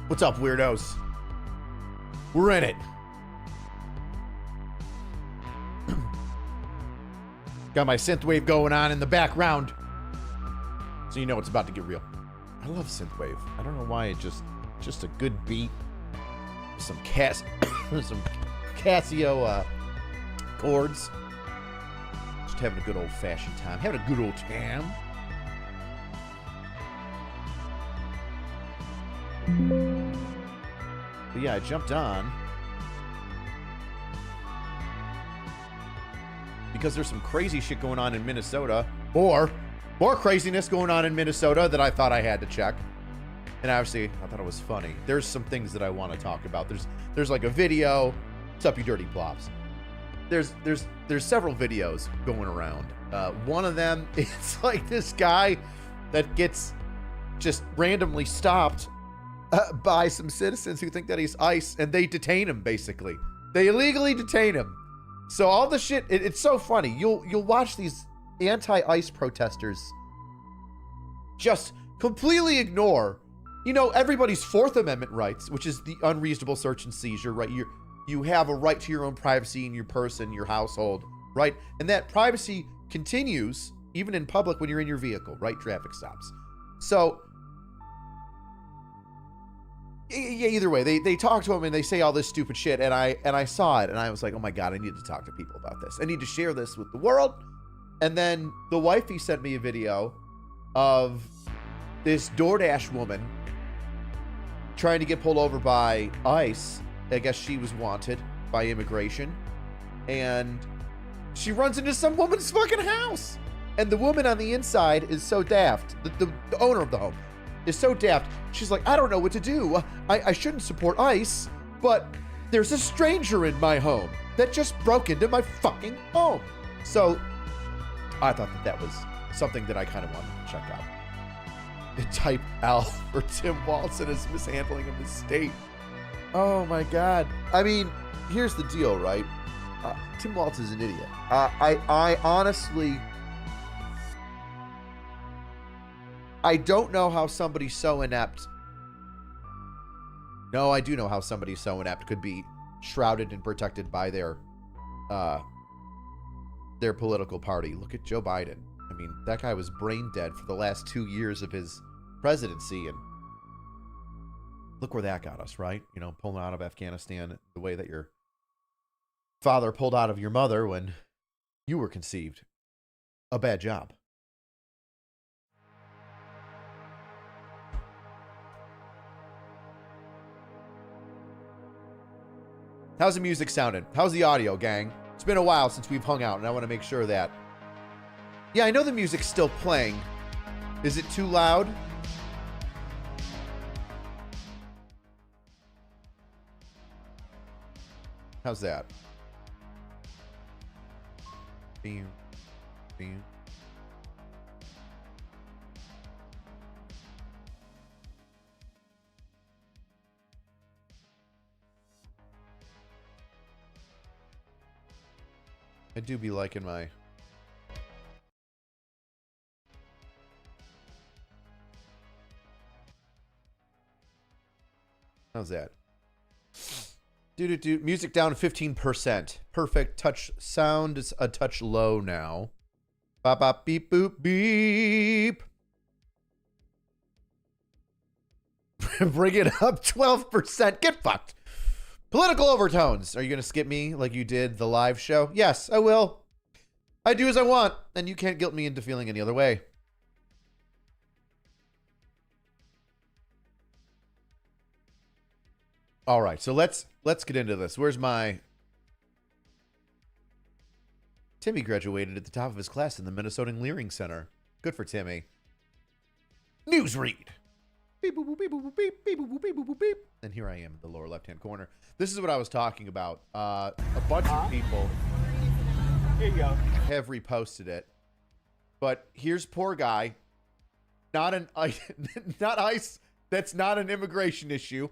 What's up, weirdos? We're in it. Got my synthwave going on in the background. So you know it's about to get real. I love synthwave. I don't know why. It just a good beat. Some some Casio chords. Just having a good old-fashioned time. Having a good old time. But yeah, I jumped on because there's some crazy shit going on in Minnesota, or more craziness going on in Minnesota that I thought I had to check. And obviously, I thought it was funny. There's some things that I want to talk about. There's like a video. What's up, you dirty plops? There's several videos going around. One of them, it's like this guy that gets just randomly stopped by some citizens who think that he's ICE, and they detain him. Basically, they illegally detain him. So all the shit, it's so funny. You'll watch these anti-ICE protesters just completely ignore, you know, everybody's Fourth Amendment rights, which is the unreasonable search and seizure, right? You have a right to your own privacy in your person, your household, right? And that privacy continues even in public when you're in your vehicle, right? Traffic stops. So yeah, either way, they talk to him and they say all this stupid shit, and I saw it and I was like, oh my God, I need to talk to people about this. I need to share this with the world. And then the wifey sent me a video of this DoorDash woman trying to get pulled over by ICE. I guess she was wanted by immigration, and she runs into some woman's fucking house. And the woman on the inside is so daft. The owner of the home is so daft. She's like, I don't know what to do. I shouldn't support ICE, but there's a stranger in my home that just broke into my fucking home. So I thought that was something that I kind of wanted to check out. Type L for Tim Walz and his mishandling of his state. Oh my God. I mean, here's the deal, right? Tim Walz is an idiot. I honestly, I don't know how somebody so inept. No, I do know how somebody so inept could be shrouded and protected by their political party. Look at Joe Biden. I mean, that guy was brain dead for the last 2 years of his presidency, and look where that got us, right? You know, pulling out of Afghanistan the way that your father pulled out of your mother when you were conceived. A bad job. How's the music sounding? How's the audio, gang? It's been a while since we've hung out, and I want to make sure that... Yeah, I know the music's still playing. Is it too loud? How's that? Beam. Beam. I do be liking my... How's that? Do music down 15%. Perfect. Touch sound is a touch low now. Bop bop beep boop beep. Bring it up 12%. Get fucked. Political overtones. Are you going to skip me like you did the live show? Yes, I will. I do as I want, and you can't guilt me into feeling any other way. All right, so let's get into this. Where's my... Timmy graduated at the top of his class in the Minnesota Learning Center. Good for Timmy. News read. Beep, boop, boop, beep, boop, boop, beep, beep, boop, boop, beep, boop, boop, beep. And here I am in the lower left-hand corner. This is what I was talking about. A bunch of people Here you go. have reposted it. But here's poor guy. Not ICE. That's not an immigration issue.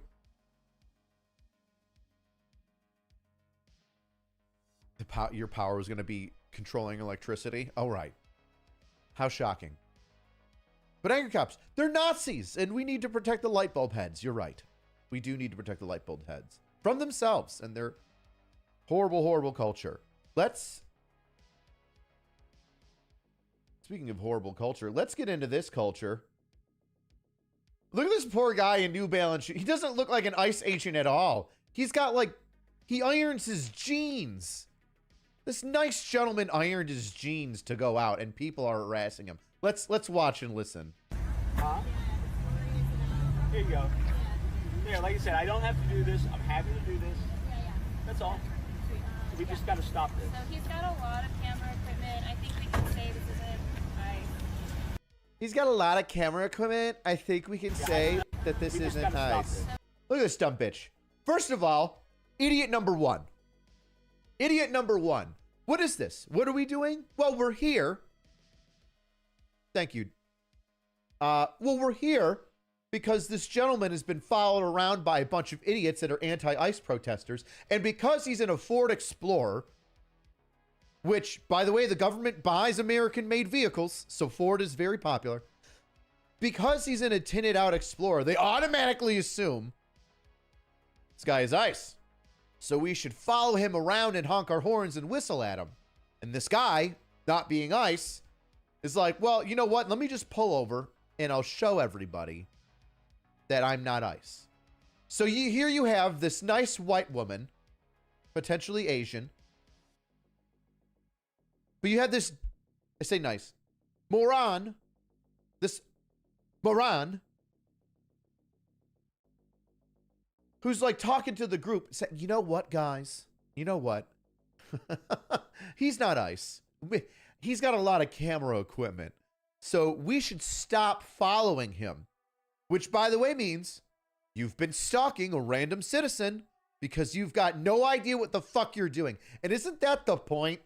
Your power was going to be controlling electricity. All right. How shocking. But angry cops, they're Nazis, and we need to protect the light bulb heads. You're right. we do need to protect the light bulb heads from themselves and their horrible, horrible culture. Speaking of horrible culture, let's get into this culture. Look at this poor guy in New Balance. He doesn't look like an ICE agent at all. He's got like, he irons his jeans. This nice gentleman ironed his jeans to go out, and people are harassing him. Let's watch and listen. Huh? Here you go. Yeah, like I said, I don't have to do this. I'm happy to do this. Yeah. That's all. We just got to stop this. So he's got a lot of camera equipment. I think we can say this isn't nice. He's got a lot of camera equipment. I think we can say that this isn't nice. Look at this dumb bitch. First of all, idiot number one. Idiot number one. What is this? What are we doing? Well, we're here. Thank you. Well, we're here because this gentleman has been followed around by a bunch of idiots that are anti-ICE protesters. And because he's in a Ford Explorer, which, by the way, the government buys American-made vehicles, so Ford is very popular. Because he's in a tinted-out Explorer, they automatically assume this guy is ICE. So we should follow him around and honk our horns and whistle at him. And this guy, not being ICE, is like, well, you know what? Let me just pull over and I'll show everybody that I'm not ICE. So here you have this nice white woman, potentially Asian. But you have this, I say nice, moron, this moron, who's like talking to the group, saying, you know what, guys? You know what? He's not ICE. He's got a lot of camera equipment. So we should stop following him. Which, by the way, means you've been stalking a random citizen because you've got no idea what the fuck you're doing. And isn't that the point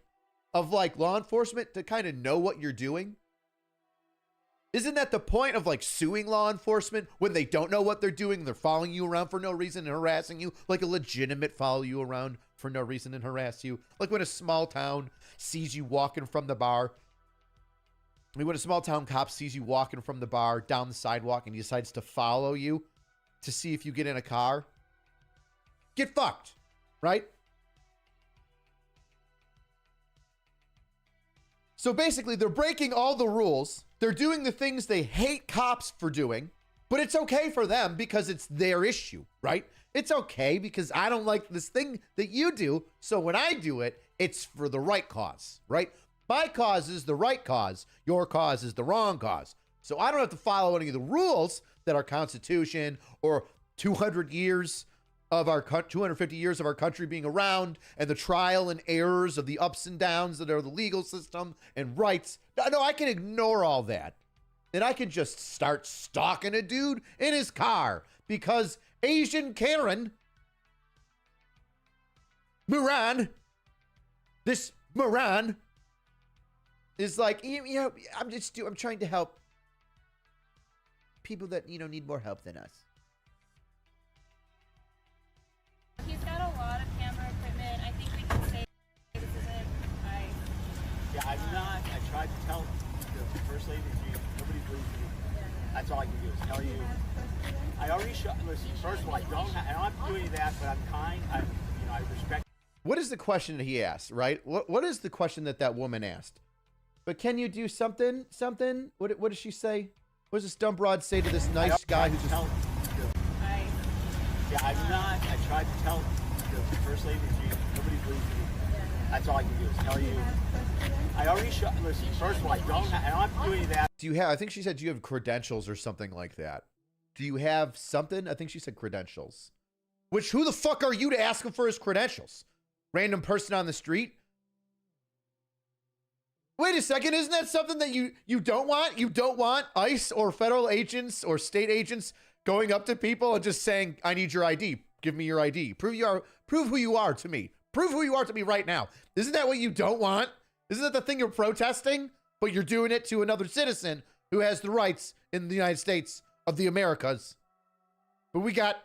of like law enforcement, to kind of know what you're doing? Isn't that the point of like suing law enforcement when they don't know what they're doing? They're following you around for no reason and harassing you, like a legitimate follow you around for no reason and harass you. Like when a small town sees you walking from the bar. I mean, when a small town cop sees you walking from the bar down the sidewalk and he decides to follow you to see if you get in a car. Get fucked, right? So basically, they're breaking all the rules. They're doing the things they hate cops for doing, but it's okay for them because it's their issue, right? It's okay because I don't like this thing that you do. So when I do it, it's for the right cause, right? My cause is the right cause. Your cause is the wrong cause. So I don't have to follow any of the rules that our Constitution or 200 years of our 250 years of our country being around and the trial and errors of the ups and downs that are the legal system and rights. No, I can ignore all that. And I can just start stalking a dude in his car because Asian Karen, this Moran, is like, you know, I'm trying to help people that, you know, need more help than us. He's got a lot of camera equipment. I think we can say this isn't nice. Yeah, I'm not. I tried to tell the first lady, nobody believes me. That's all I can do is tell you. I already shot. Listen, first of all, I don't have to do any of that, but I'm kind. I respect. What is the question that he asked, right? What is the question that woman asked? But can you do something? What does she say? What does this dumb broad say to this nice guy who just... Yeah, I'm not. I tried to tell the first lady, nobody believes me. That's all I can do is tell you. I already shot. Listen, first of all, I don't have to do any of that. Do you have, I think she said, do you have credentials or something like that? Do you have something? I think she said credentials. Which, who the fuck are you to ask him for his credentials? Random person on the street? Wait a second, isn't that something that you don't want? You don't want ICE or federal agents or state agents going up to people and just saying, I need your ID. Give me your ID. Prove who you are to me. Prove who you are to me right now. Isn't that what you don't want? Isn't that the thing you're protesting? But you're doing it to another citizen who has the rights in the United States of the Americas. But we got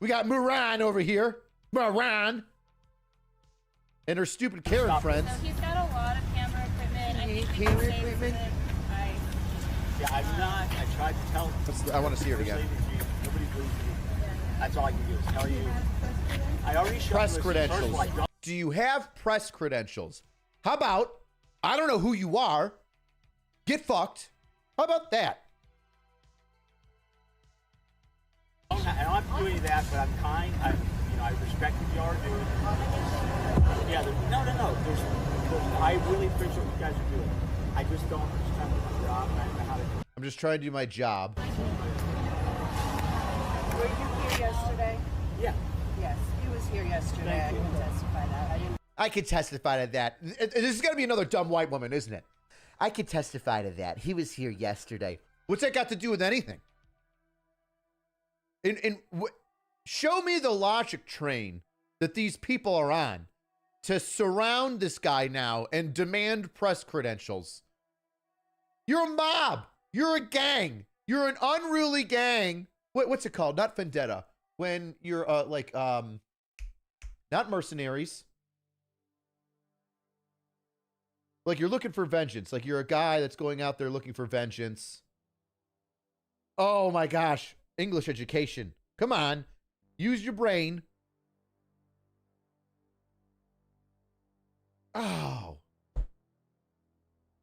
Moran over here. Moran. And her stupid Karen friends. So he's got a lot of camera equipment. I think we can say this isn't nice. Yeah, I'm not. I tried to tell. I want to see her again. believe me. That's all I can do is tell you. I already showed Press you. credentials. First of all, Do you have press credentials? How about, I don't know who you are, get fucked. How about that? I don't have to do any of that, but I'm kind. I respect what you are doing. Yeah, no. I really appreciate what you guys are doing. I just don't understand my job, and I don't know how to do it. I'm just trying to do my job. Were you here yesterday? Yeah. Yes, he was here yesterday. I Thank you. can testify that. I didn't. I can testify to that. This is going to be another dumb white woman, isn't it? I can testify to that. He was here yesterday. What's that got to do with anything? Show me the logic train that these people are on to surround this guy now and demand press credentials. You're a mob. You're a gang. You're an unruly gang. What's it called? Not vendetta. When you're not mercenaries. Like you're looking for vengeance. Like you're a guy that's going out there looking for vengeance. Oh my gosh. English education. Come on. Use your brain. Oh.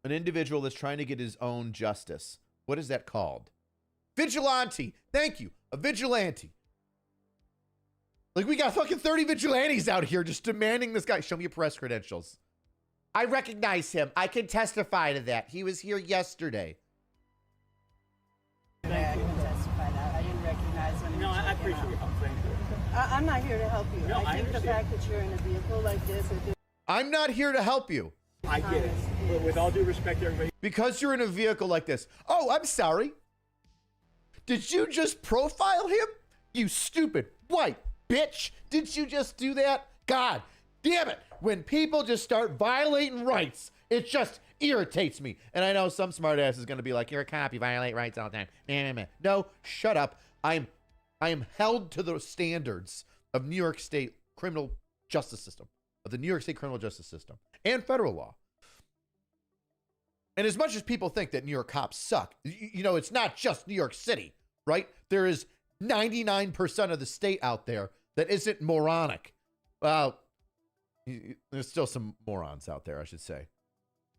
An individual that's trying to get his own justice. What is that called? Vigilante. Thank you. A vigilante. Like we got fucking 30 vigilantes out here just demanding this guy. Show me your press credentials. I recognize him. I can testify to that. He was here yesterday. I can testify that. I didn't recognize him. No, I appreciate your help. Thank you. I'm not here to help you. No, I think the understand. fact that you're in a vehicle like this. I'm not here to help you. I get it. But with all due respect to everybody. Because you're in a vehicle like this. Oh, I'm sorry. Did you just profile him? You stupid white bitch. Did you just do that? God damn it. When people just start violating rights, it just irritates me. And I know some smart ass is going to be like, you're a cop, you violate rights all the time. No, shut up. I am held to the standards of New York State criminal justice system, of the New York State criminal justice system, and federal law. And as much as people think that New York cops suck, you know, it's not just New York City, right? There is 99% of the state out there that isn't moronic. Well, there's still some morons out there, I should say.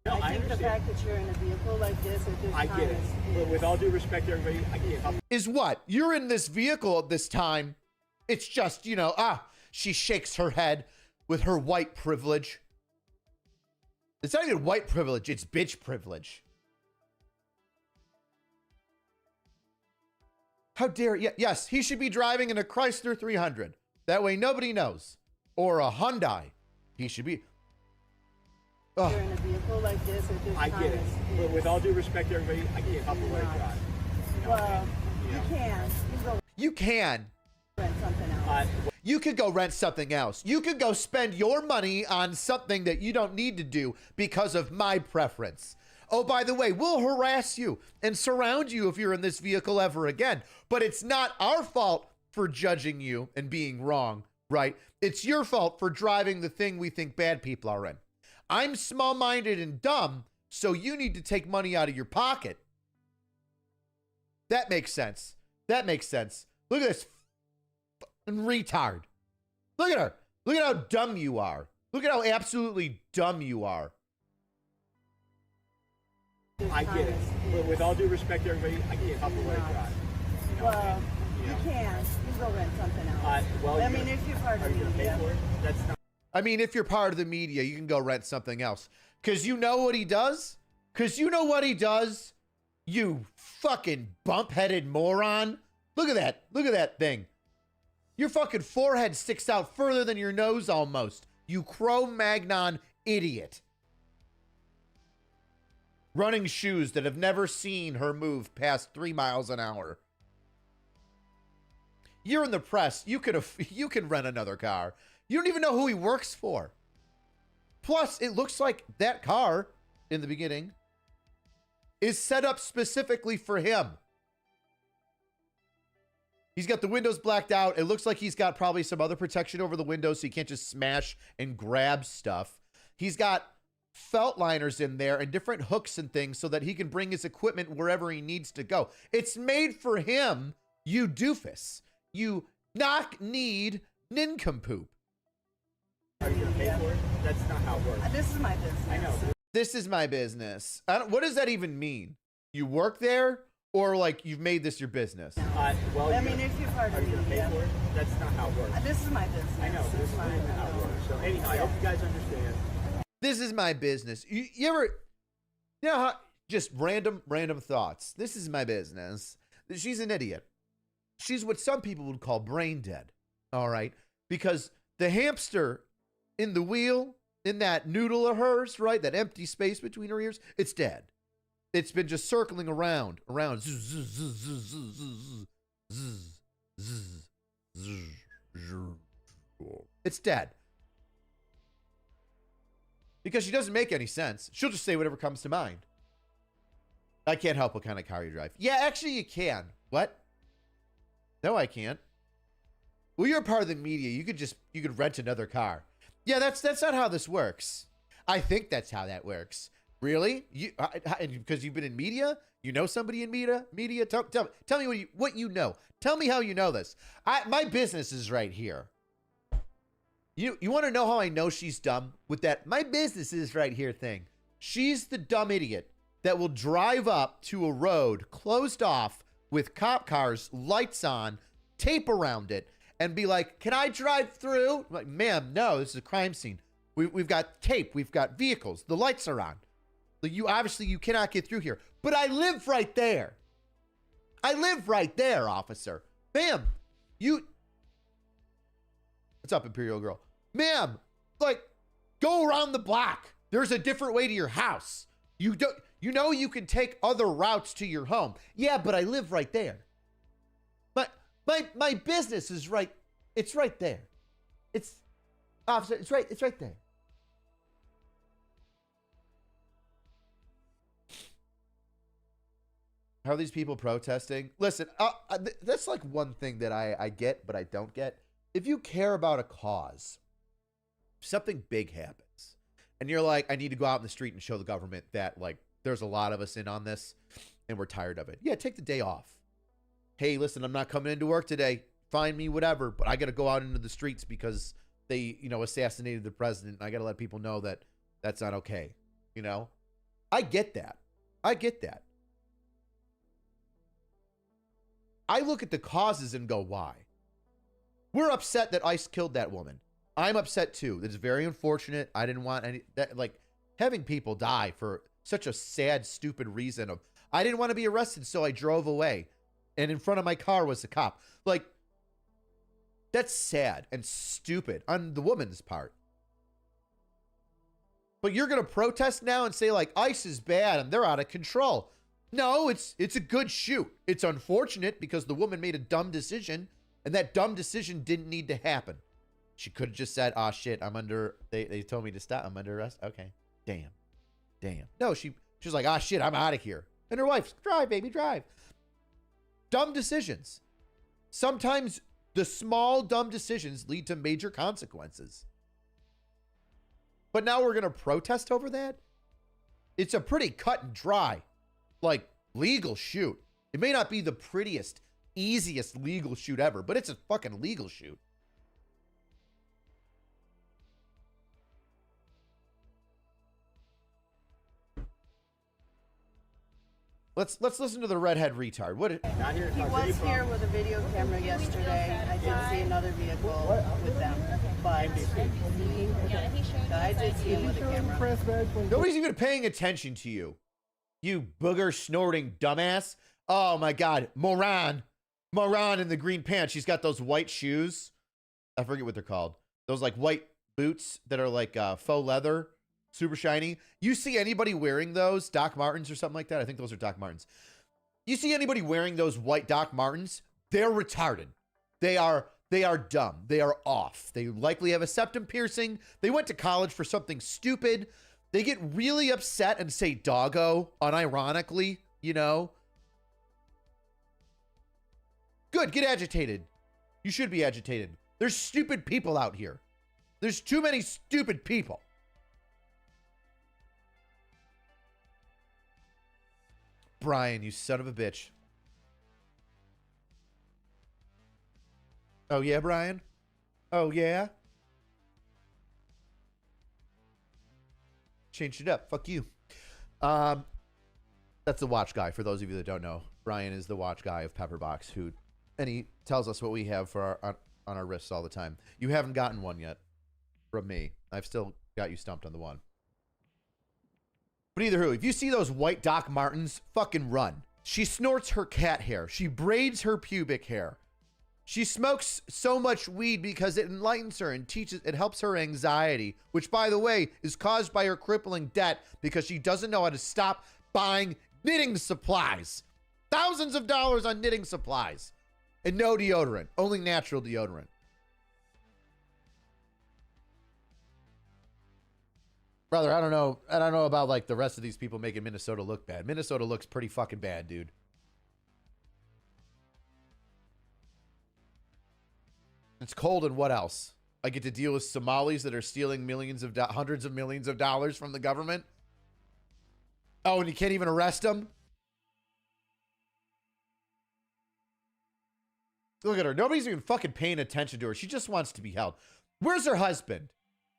No, I think the fact that you're in a vehicle like this at this I time get it. But with all due respect to everybody, I get it. Is what? You're in this vehicle at this time. It's just, you know, she shakes her head with her white privilege. It's not even white privilege, it's bitch privilege. How dare, yes, he should be driving in a Chrysler 300. That way nobody knows. Or a Hyundai. He should be. you're in a vehicle like this at this I time. get it. But with all due respect to everybody, I get it. Up the way drive. Well, you can. You can. Rent something else. You could go rent something else. You could go spend your money on something that you don't need to do because of my preference. Oh, by the way, we'll harass you and surround you if you're in this vehicle ever again. But it's not our fault for judging you and being wrong, right? It's your fault for driving the thing we think bad people are in. I'm small-minded and dumb, so you need to take money out of your pocket. That makes sense. That makes sense. Look at this retard. Look at her. Look at how dumb you are. Look at how absolutely dumb you are. I get it. But with all due respect to everybody, I get it. Up the way drive. Well, you can. You go rent something else. Well, I mean, if you're part of are you the going to pay media. for it? That's not. I mean, if you're part of the media, you can go rent something else. Because you know what he does? Because you know what he does? You fucking bump-headed moron. Look at that. Look at that thing. Your fucking forehead sticks out further than your nose almost. You Cro-Magnon idiot. Running shoes that have never seen her move past 3 miles an hour. You're in the press. You can rent another car. You don't even know who he works for. Plus, it looks like that car in the beginning is set up specifically for him. He's got the windows blacked out. It looks like he's got probably some other protection over the windows so he can't just smash and grab stuff. He's got felt liners in there and different hooks and things so that he can bring his equipment wherever he needs to go. It's made for him You doofus. You knock-kneed nincompoop. Are you gonna pay for it? That's not how it works. This is my business. I know. This is my business. What does that even mean? You work there, or like you've made this your business? Well, I mean, if you've heard are of you gonna me, pay for it? That's not how it works. this is my business. I know. This is my not how it works. So anyhow, I hope you guys understand. This is my business. You ever, you know how, just random thoughts. This is my business. She's an idiot. She's what some people would call brain dead. All right. Because the hamster in the wheel, in that noodle of hers, right? That empty space between her ears, it's dead. It's been just circling around. It's dead. Because she doesn't make any sense. She'll just say whatever comes to mind. I can't help what kind of car you drive. Yeah, actually you can. What? No, I can't. Well, you're a part of the media. You could rent another car. Yeah, that's not how this works. I think that's how that works. Really? Because you've been in media? You know somebody in media? Tell me what you know. Tell me how you know this. My business is right here. You want to know how I know she's dumb? With that, my business is right here thing. She's the dumb idiot that will drive up to a road closed off with cop cars, lights on, tape around it, and be like, can I drive through? I'm like, ma'am, no, this is a crime scene. We've got tape. We've got vehicles. The lights are on. You cannot get through here. But I live right there. I live right there, officer. Ma'am, what's up, Imperial Girl? Ma'am, go around the block. There's a different way to your house. You can take other routes to your home. Yeah, but I live right there. But my business is right. It's right there. Officer, it's right there. How are these people protesting? Listen, that's like one thing that I get, but I don't get. If you care about a cause, something big happens, and you're like, I need to go out in the street and show the government that, like, there's a lot of us in on this, and we're tired of it. Yeah, take the day off. Hey, listen, I'm not coming into work today. Find me, whatever, but I got to go out into the streets because they, assassinated the president, and I got to let people know that that's not okay. I get that. I look at the causes and go, why? We're upset that ICE killed that woman. I'm upset too. It's very unfortunate. I didn't want having people die for such a sad, stupid reason of, I didn't want to be arrested, so I drove away. And in front of my car was a cop. That's sad and stupid on the woman's part. But you're going to protest now and say, ICE is bad and they're out of control. No, it's a good shoot. It's unfortunate because the woman made a dumb decision, and that dumb decision didn't need to happen. She could have just said, shit, they told me to stop. I'm under arrest. Okay. Damn. No, she's like, shit, I'm out of here. And her wife's, drive, baby, drive. Dumb decisions. Sometimes the small dumb decisions lead to major consequences. But now we're going to protest over that? It's a pretty cut and dry, legal shoot. It may not be the prettiest, easiest legal shoot ever, but it's a fucking legal shoot. Let's listen to the redhead retard. Not here. He was here with a video camera yesterday. I did see another vehicle with them, but I did see him with a camera. Nobody's even paying attention to you. You booger snorting dumbass. Oh my God. Moran in the green pants. She's got those white shoes. I forget what they're called. Those white boots that are faux leather, super shiny. You see anybody wearing those Doc Martens or something like that? I think those are Doc Martens. You see anybody wearing those white Doc Martens? They're retarded. They are dumb. They are off. They likely have a septum piercing. They went to college for something stupid. They get really upset and say doggo unironically, Good, get agitated. You should be agitated. There's stupid people out here. There's too many stupid people. Brian, you son of a bitch. Oh, yeah, Brian? Oh, yeah? Changed it up. Fuck you. That's the watch guy. For those of you that don't know, Brian is the watch guy of Pepperbox, and he tells us what we have for on our wrists all the time. You haven't gotten one yet from me. I've still got you stumped on the one. But either who, if you see those white Doc Martens, fucking run. She snorts her cat hair. She braids her pubic hair. She smokes so much weed because it enlightens her and it helps her anxiety, which, by the way, is caused by her crippling debt because she doesn't know how to stop buying knitting supplies. Thousands of dollars on knitting supplies. And no deodorant. Only natural deodorant. Brother, I don't know about like the rest of these people making Minnesota look bad. Minnesota looks pretty fucking bad, dude. It's cold, and what else? I get to deal with Somalis that are stealing hundreds of millions of dollars from the government. Oh, and you can't even arrest them? Look at her. Nobody's even fucking paying attention to her. She just wants to be held. Where's her husband?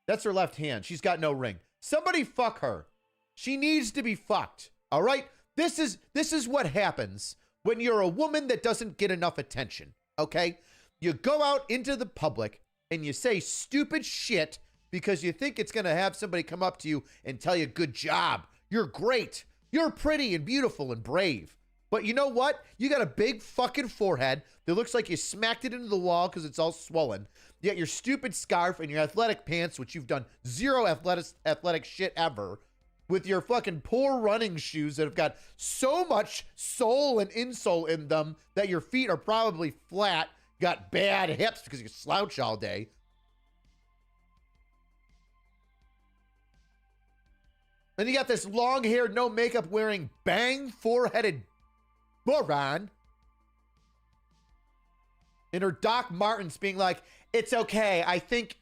That's her left hand. She's got no ring. Somebody fuck her. She needs to be fucked. All right? This is what happens when you're a woman that doesn't get enough attention. Okay? You go out into the public and you say stupid shit because you think it's going to have somebody come up to you and tell you, good job. You're great. You're pretty and beautiful and brave. But you know what? You got a big fucking forehead that looks like you smacked it into the wall because it's all swollen. You got your stupid scarf and your athletic pants, which you've done zero athletic shit ever, with your fucking poor running shoes that have got so much sole and insole in them that your feet are probably flat. Got bad hips because you slouch all day. And you got this long-haired, no makeup wearing, bang foreheaded moron. And her Doc Martens being like, it's okay. I think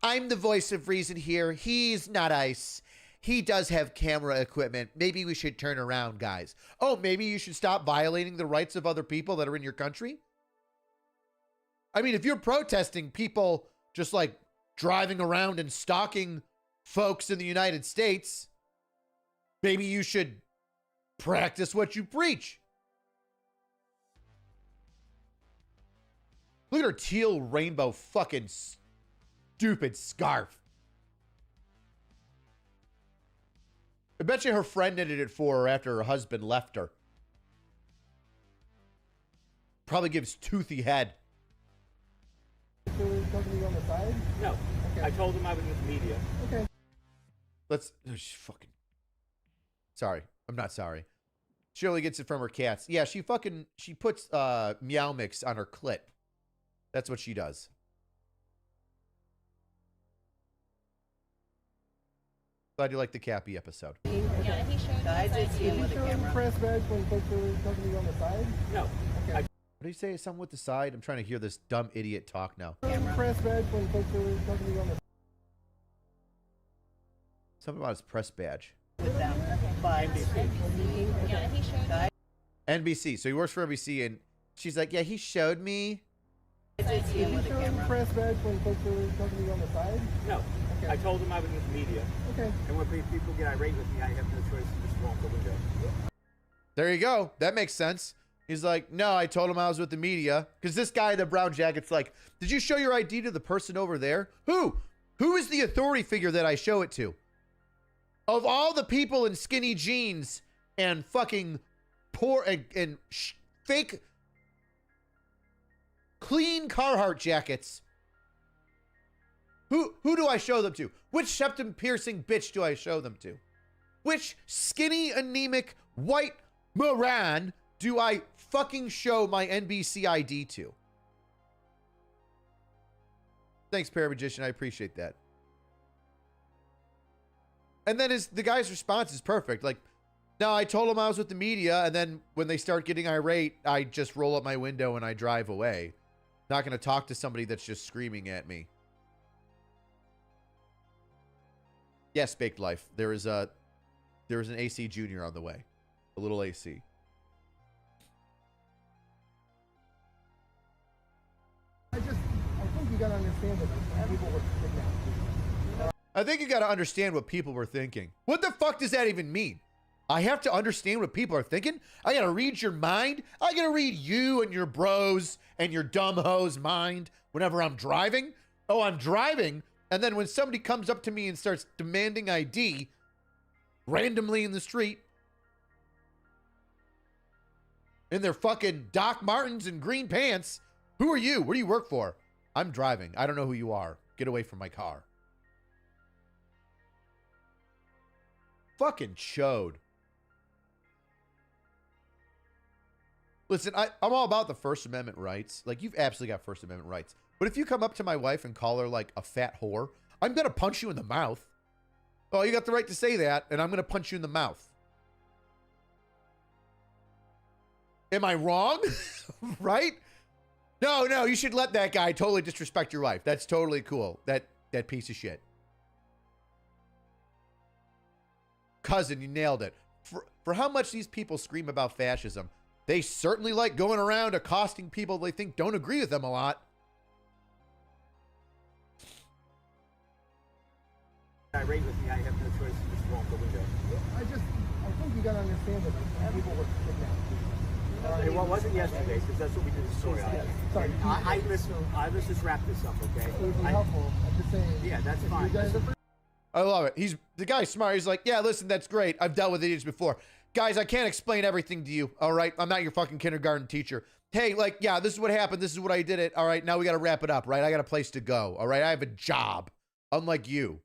I'm the voice of reason here. He's not ice. He does have camera equipment. Maybe we should turn around, guys. Oh, maybe you should stop violating the rights of other people that are in your country? I mean, if you're protesting people just like driving around and stalking folks in the United States, maybe you should practice what you preach. Look at her teal rainbow fucking stupid scarf. I bet you her friend knitted it for her after her husband left her. Probably gives toothy head. Company on the side? No. Okay. I told him I was with the media. Okay. Let's. Oh, fucking. Sorry. I'm not sorry. Shirley gets it from her cats. Yeah, she puts meow mix on her clit. That's what she does. Glad you liked the Cappy episode. Yeah, he showed I us did see him with Did the you show the camera. press badge when folks were company on the side? No. Okay. What do you say? Something with the side? I'm trying to hear this dumb idiot talk now. The press badge when folks were company on the Something about his press badge. With them. But Yeah, he showed us. NBC. So he works for NBC, and she's like, yeah, he showed me. I did see him Did with you the show the camera. press badge when folks were company on the side? No. Okay. I told him I was with the media. Okay. And when people get irate with me, I have no choice to just roll the window. There you go. That makes sense. He's like, no, I told him I was with the media. Because this guy in the brown jacket's like, did you show your ID to the person over there? Who? Who is the authority figure that I show it to? Of all the people in skinny jeans and fucking poor and fake clean Carhartt jackets, who do I show them to? Which septum piercing bitch do I show them to? Which skinny, anemic, white moron do I fucking show my NBC ID to? Thanks, Paramagician. I appreciate that. And then the guy's response is perfect. Like, no, I told him I was with the media, and then when they start getting irate, I just roll up my window and I drive away. Not going to talk to somebody that's just screaming at me. Yes, Baked Life. There is an AC Junior on the way. A little AC. I just gotta understand that people were kidnapped. I think you got to understand what people were thinking. What the fuck does that even mean? I have to understand what people are thinking? I got to read your mind? I got to read you and your bros and your dumb hoes mind whenever I'm driving? Oh, I'm driving, and then when somebody comes up to me and starts demanding ID randomly in the street in their fucking Doc Martens and green pants, who are you? What do you work for? I'm driving. I don't know who you are. Get away from my car. Fucking chode. Listen, I'm all about the First Amendment rights. Like, you've absolutely got First Amendment rights. But if you come up to my wife and call her like a fat whore, I'm going to punch you in the mouth. Oh, you got the right to say that, and I'm going to punch you in the mouth. Am I wrong? Right? No, you should let that guy totally disrespect your wife. That's totally cool. That piece of shit. Cousin, you nailed it. For how much these people scream about fascism, they certainly like going around accosting people they think don't agree with them a lot. Irate with me, I have no choice to just roll out the window. I think you gotta understand that people were kidnapped. It wasn't yesterday, because that's what we did the story on. Sorry. Let's just wrap this up, okay? It would be helpful. I'm just saying. Yeah, that's fine. You guys are I love it. The guy's smart. He's like, yeah, listen, that's great. I've dealt with idiots before. Guys, I can't explain everything to you. All right. I'm not your fucking kindergarten teacher. Hey, like, yeah, this is what happened. This is what I did it. All right. Now we got to wrap it up, right? I got a place to go. All right. I have a job. Unlike you.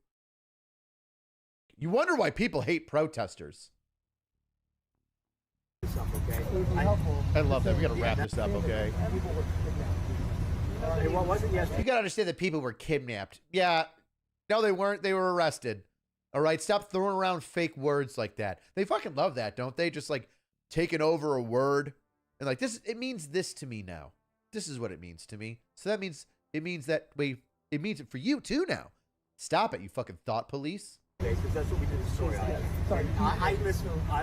You wonder why people hate protesters. This up, okay? It would be helpful. I love that. We got to wrap this up, okay? People were kidnapped. It wasn't yesterday. You got to understand that people were kidnapped. Yeah. No, they weren't. They were arrested. All right. Stop throwing around fake words like that. They fucking love that, don't they? Just like taking over a word and like this. It means this to me now. This is what it means to me. So that means it means that it means it for you too now. Stop it, you fucking thought police. Because that's what we did the story on. Sorry.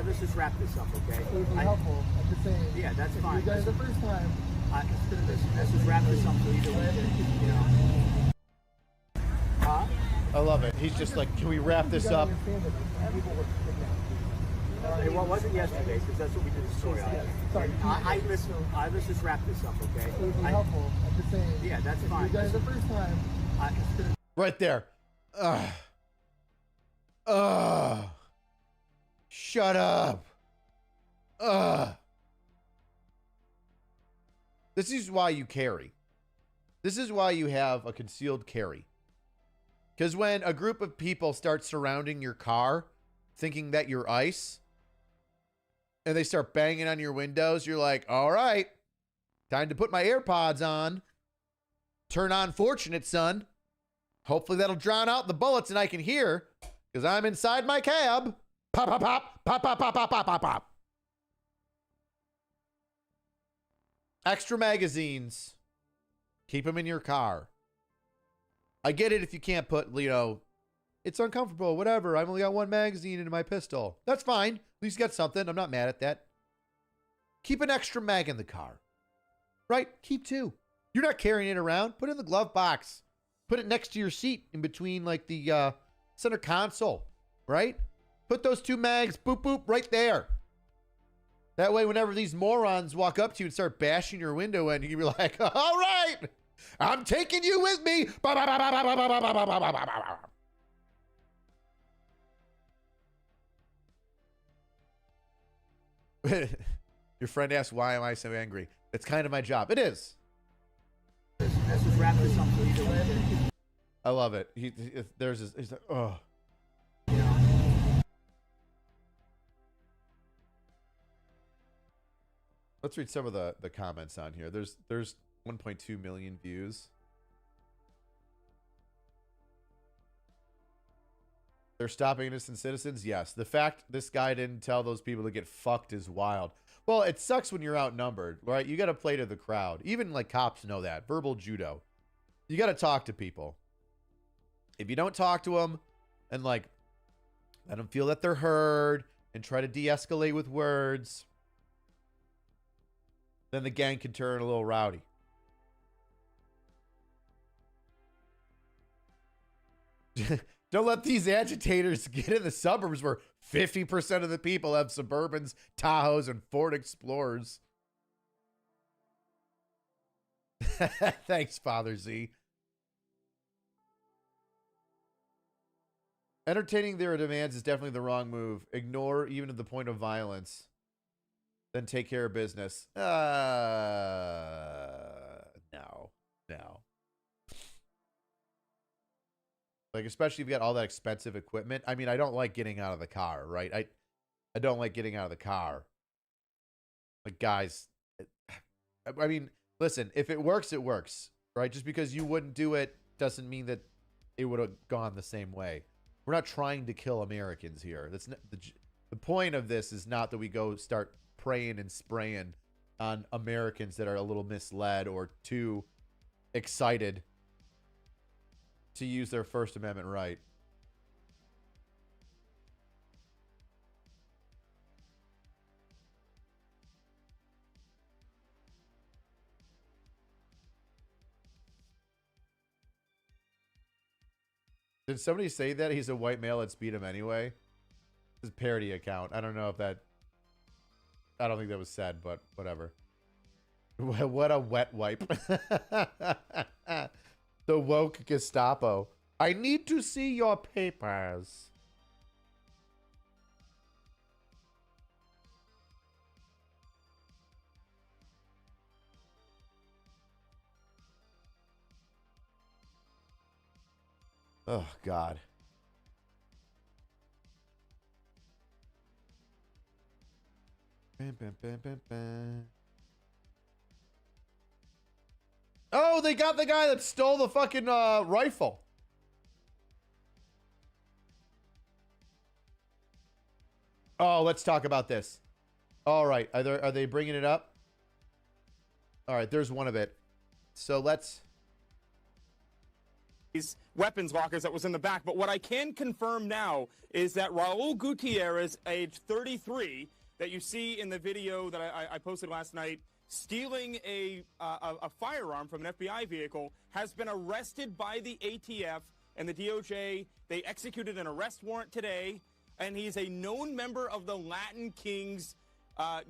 Let's just wrap this up, okay? It would be helpful. I'm just saying. Yeah, that's fine. You guys the first time. Let's just wrap this up so either way, you know. Huh? I love it. He's just like, can we wrap this up? People were kidnapped. It wasn't yesterday, because that's what we did the story on. Sorry. Let's just wrap this up, okay? It would be helpful. I'm just saying. Yeah, that's fine. You guys the first time. Right there. Shut up. This is why you carry. This is why you have a concealed carry. Because when a group of people start surrounding your car, thinking that you're ICE, and they start banging on your windows, you're like, all right, time to put my AirPods on. Turn on Fortunate, son. Hopefully that'll drown out the bullets and I can hear, because I'm inside my cab. Pop, pop, pop, pop, pop, pop, pop, pop, pop, pop. Extra magazines. Keep them in your car. I get it if you can't put, it's uncomfortable, whatever. I've only got one magazine in my pistol. That's fine. At least you got something. I'm not mad at that. Keep an extra mag in the car. Right? Keep two. You're not carrying it around. Put it in the glove box. Put it next to your seat in between like the center console. Right? Put those two mags, boop, boop, right there. That way, whenever these morons walk up to you and start bashing your window in, you can be like, all right, I'm taking you with me. Your friend asked, why am I so angry? It's kind of my job. It is. Let's just wrap this up so either way. I love it. He's like, oh. Let's read some of the comments on here. There's 1.2 million views. They're stopping innocent citizens? Yes. The fact this guy didn't tell those people to get fucked is wild. Well, it sucks when you're outnumbered, right? You got to play to the crowd. Even like cops know that. Verbal judo. You got to talk to people. If you don't talk to them and like let them feel that they're heard and try to de-escalate with words, then the gang can turn a little rowdy. Don't let these agitators get in the suburbs where 50% of the people have Suburbans, Tahoes, and Ford Explorers. Thanks, Father Z. Entertaining their demands is definitely the wrong move. Ignore even to the point of violence. Then take care of business. No. Like, especially if you got all that expensive equipment. I mean, I don't like getting out of the car, right? I don't like getting out of the car. Like, guys, I mean, listen, if it works, it works, right? Just because you wouldn't do it doesn't mean that it would have gone the same way. We're not trying to kill Americans here. That's not, the point of this is not that we go start praying and spraying on Americans that are a little misled or too excited to use their First Amendment right. Did somebody say that he's a white male that beat him anyway? His parody account. I don't know if that... I don't think that was said, but whatever. What a wet wipe. The woke Gestapo. I need to see your papers. Oh, God. Bam, bam, bam, bam, bam. Oh, they got the guy that stole the fucking rifle. Oh, let's talk about this. All right, are they bringing it up? All right, there's one of it. So let's... These weapons lockers that was in the back. But what I can confirm now is that Raul Gutierrez, age 33, that you see in the video that I posted last night, stealing a firearm from an FBI vehicle, has been arrested by the ATF and the DOJ. They executed an arrest warrant today, and he's a known member of the Latin Kings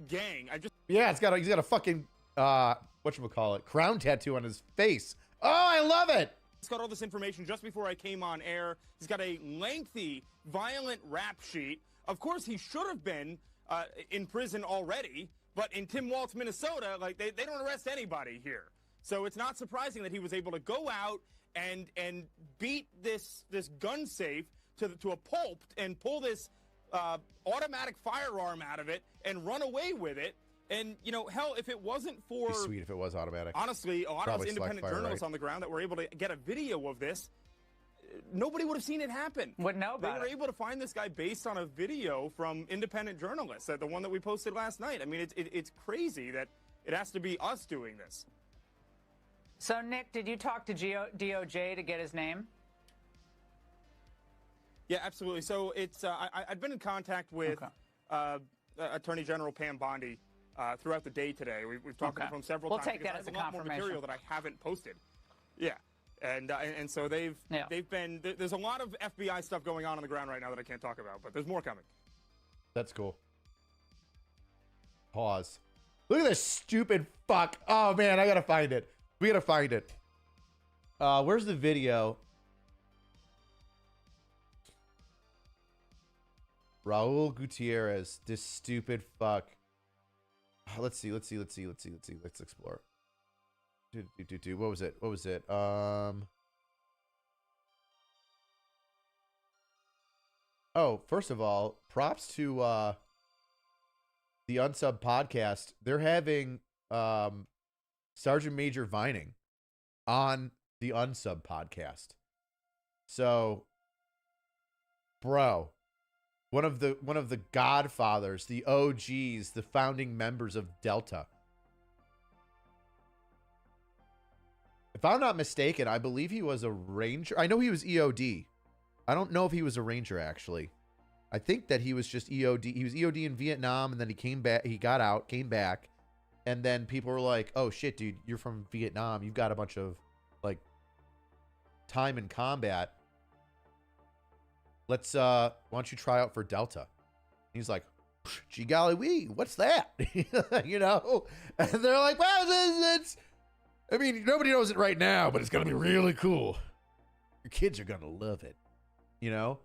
gang. Yeah, he's got a fucking whatchamacallit, crown tattoo on his face. Oh, I love it. He's got all this information just before I came on air. He's got a lengthy, violent rap sheet. Of course, he should have been in prison already, but in Tim Waltz, Minnesota, like they don't arrest anybody here. So it's not surprising that he was able to go out and beat this gun safe to a pulp and pull this automatic firearm out of it and run away with it. And, you know, hell, if it wasn't for... It'd be sweet if it was automatic. Honestly, a lot Probably of those independent journalists on the ground that were able to get a video of this, nobody would have seen it happen. Wouldn't know about it. They were able to find this guy based on a video from independent journalists, the one that we posted last night. I mean, it's crazy that it has to be us doing this. So, Nick, did you talk to DOJ to get his name? Yeah, absolutely. So it's I've been in contact with Attorney General Pam Bondi throughout the day today. We've talked to him several times. We'll take that as a lot more confirmation. material that I haven't posted. Yeah, and so they've been there's a lot of FBI stuff going on the ground right now that I can't talk about, but there's more coming. That's cool. Pause. Look at this stupid fuck. Oh man, I gotta find it. We gotta find it. Where's the video? Raul Gutierrez, this stupid fuck. Let's see. Let's explore. What was it? Oh, first of all, props to the Unsub podcast. They're having Sergeant Major Vining on the Unsub podcast. So, bro, one of the godfathers, the OGs, the founding members of Delta. If I'm not mistaken, I believe he was a Ranger. I know he was EOD. I don't know if he was a Ranger, actually. I think that he was just EOD. He was EOD in Vietnam, and then he came back. He got out, came back, and then people were like, oh, shit, dude, you're from Vietnam. You've got a bunch of, like, time in combat. Let's why don't you try out for Delta? He's like, gee golly wee, what's that? You know? And they're like, well, it's I mean, nobody knows it right now, but it's gonna be really cool. Your kids are gonna love it. You know?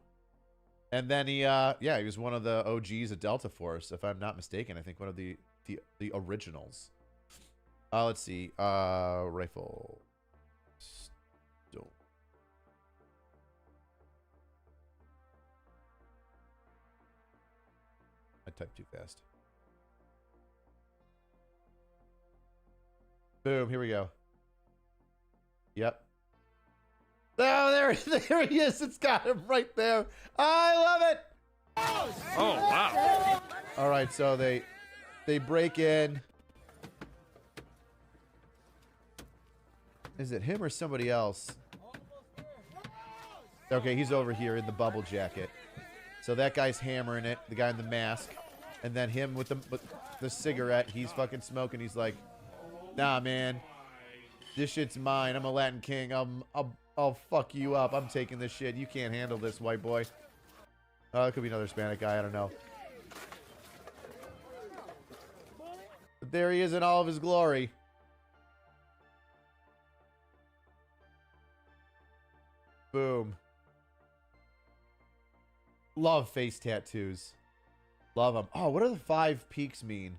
And then he yeah, he was one of the OGs of Delta Force, if I'm not mistaken. I think one of the originals. Let's see. Rifle. Stone. I typed too fast. Boom, here we go. Yep. Oh, there he is. It's got him right there. I love it. Oh, wow. All right, so they break in. Is it him or somebody else? Okay, he's over here in the bubble jacket. So that guy's hammering it, the guy in the mask. And then him with the cigarette, he's fucking smoking. He's like, nah, man. This shit's mine. I'm a Latin king. I'll fuck you up. I'm taking this shit. You can't handle this, white boy. Oh, it could be another Hispanic guy. I don't know. But there he is in all of his glory. Boom. Love face tattoos. Love them. Oh, what do the 5 peaks mean?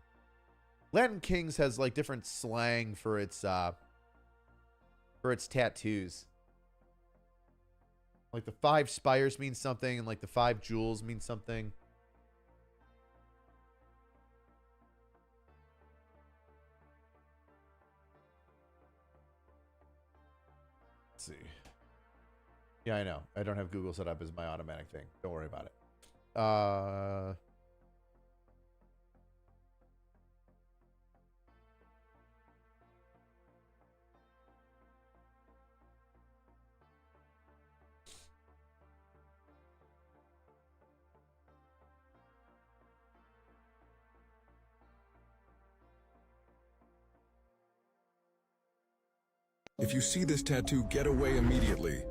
Latin Kings has like different slang for its tattoos. Like the 5 spires mean something, and like the 5 jewels mean something. Let's see. Yeah, I know. I don't have Google set up as my automatic thing. Don't worry about it. If you see this tattoo, get away immediately.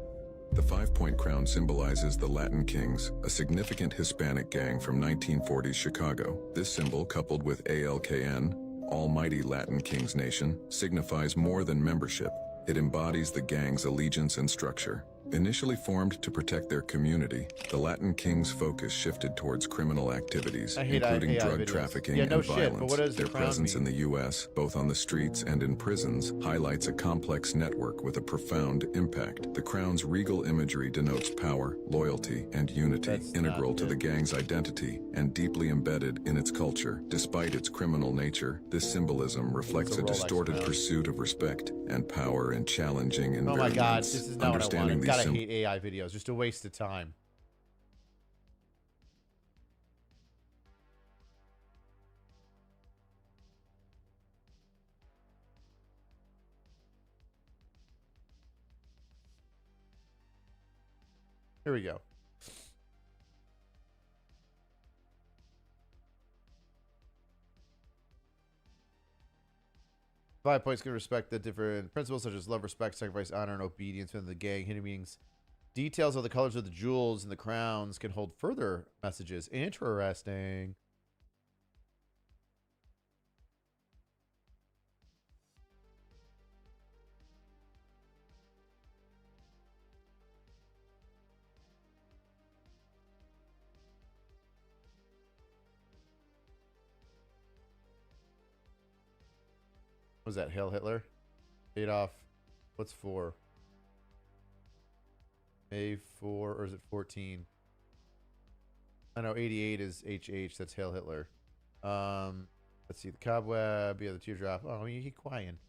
The 5-point crown symbolizes the Latin Kings, a significant Hispanic gang from 1940s Chicago. This symbol, coupled with ALKN, Almighty Latin Kings Nation, signifies more than membership. It embodies the gang's allegiance and structure. Initially formed to protect their community, the Latin Kings' focus shifted towards criminal activities, including drug trafficking and violence. Their presence in the U.S., both on the streets and in prisons, highlights a complex network with a profound impact. The crown's regal imagery denotes power, loyalty, and unity, integral to the gang's identity and deeply embedded in its culture. Despite its criminal nature, this symbolism reflects a distorted pursuit of respect and power in challenging environments. Oh my God, this is not what I wanted. I hate AI videos. Just a waste of time. Here we go. Five points can respect the different principles such as love, respect, sacrifice, honor, and obedience within the gang. Hidden meanings. Details of the colors of the jewels and the crowns can hold further messages. Interesting. What was that? Hail Hitler? Adolf. What's 4? A4, or is it 14? I know 88 is HH. That's Hail Hitler. Let's see. The cobweb. Yeah, the teardrop. Oh, he crying.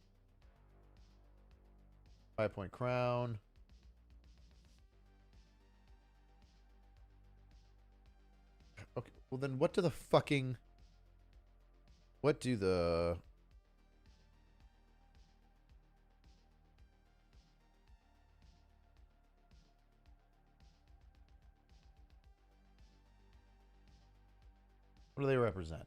5-point crown. Okay. Well, then what do the fucking... What do the... What do they represent?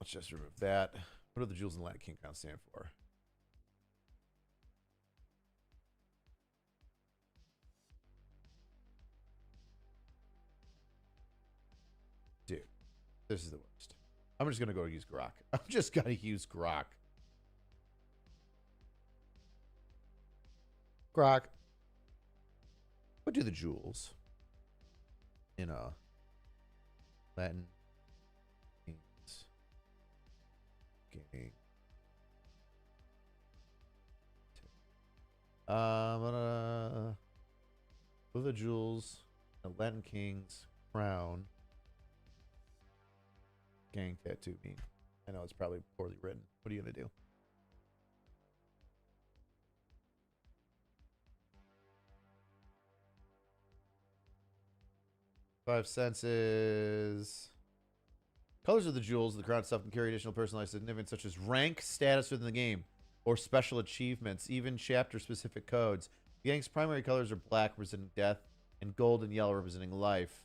Let's just remove that. What do the jewels and Latin King crown stand for? Dude, this is the worst. I'm just gonna go use Grok. I'm just gonna use Grok. Grok. What do the jewels in a Latin Kings game? What do the jewels in a Latin King's crown gang tattoo mean? I know it's probably poorly written. What are you gonna do? Five senses. Colors of the jewels of the crown itself can carry additional personalized significance such as rank, status within the game, or special achievements, even chapter-specific codes. The gang's primary colors are black, representing death, and gold and yellow, representing life.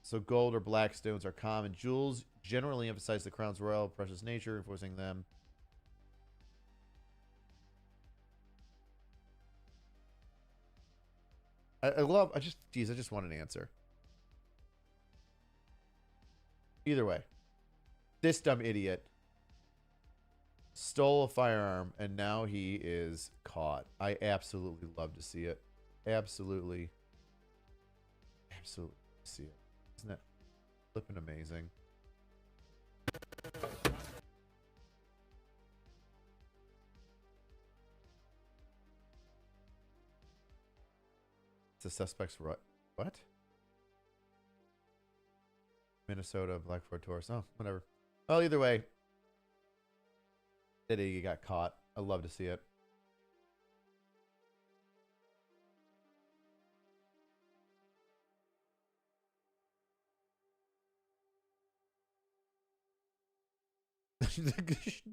So gold or black stones are common. Jewels generally emphasize the crown's royal, precious nature, enforcing them. I just want an answer. Either way, this dumb idiot stole a firearm and now he is caught. I absolutely love to see it. Absolutely see it. Isn't that flipping amazing? It's the suspect's what? Minnesota, Black Ford Taurus. Oh, whatever. Well, either way, that idiot got caught. I love to see it.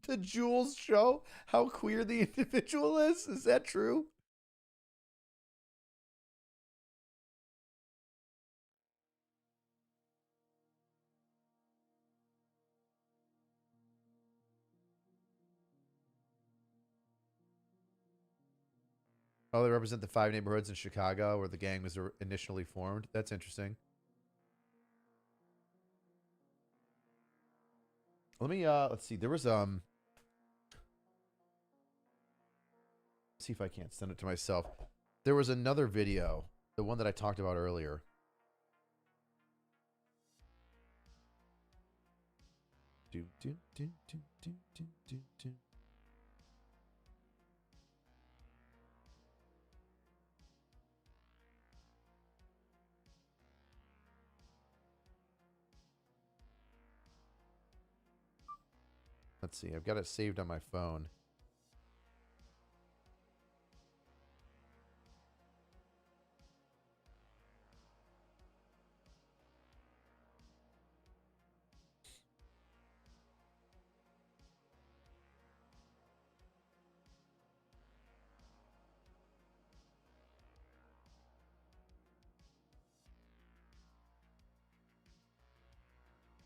The jewels show how queer the individual is. Is that true? Oh, they represent the 5 neighborhoods in Chicago where the gang was initially formed. That's interesting. Let me let's see. There was see if I can't send it to myself. There was another video, the one that I talked about earlier. Do do do do do do do do. Let's see. I've got it saved on my phone.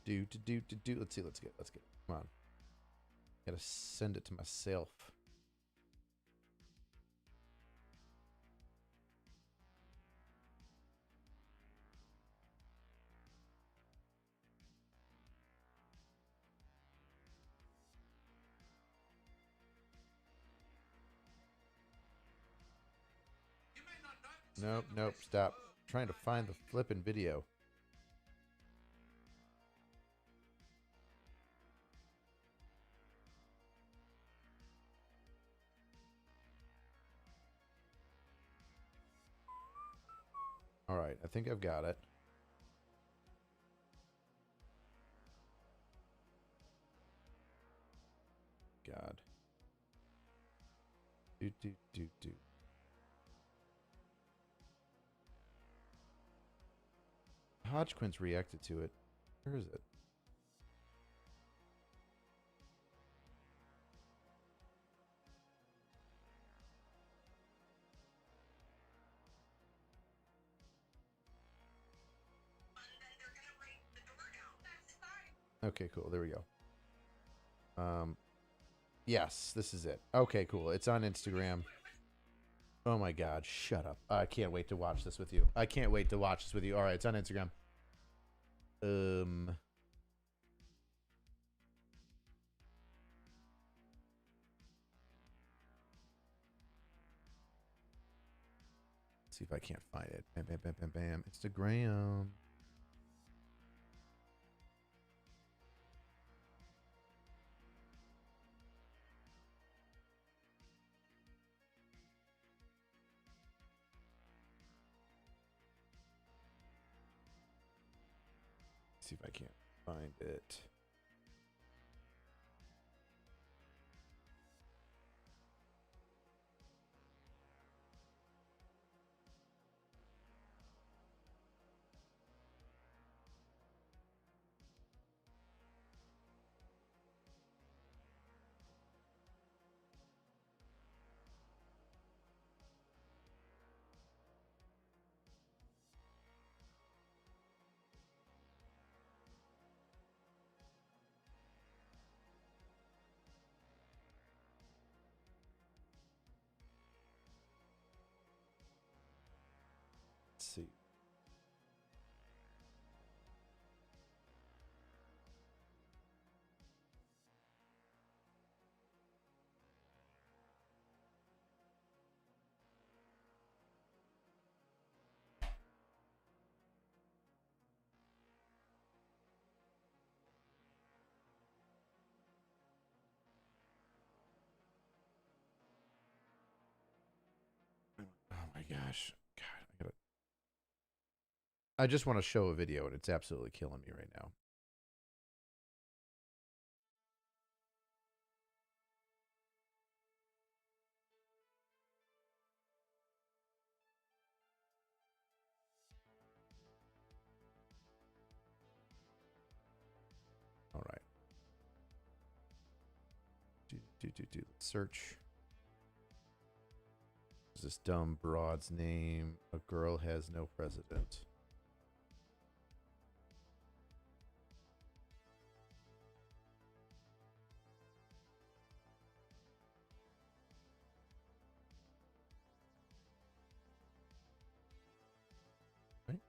Do. Let's see. Let's get it. Come on. Gotta send it to myself. Nope, stop. I'm trying to find the flippin' video. All right, I think I've got it. God. Do. Hodgkin's reacted to it. Where is it? Okay, cool. There we go. Yes, this is it. Okay, cool. It's on Instagram. Oh my God, shut up. I can't wait to watch this with you. I can't wait to watch this with you. All right, it's on Instagram. See if I can't find it. Bam, bam, bam, bam, bam. Instagram. See if I can't find it. Let's see. Oh my gosh. God, I just want to show a video and it's absolutely killing me right now. All right. Let's search. What's this dumb broad's name? A girl has no president. Right?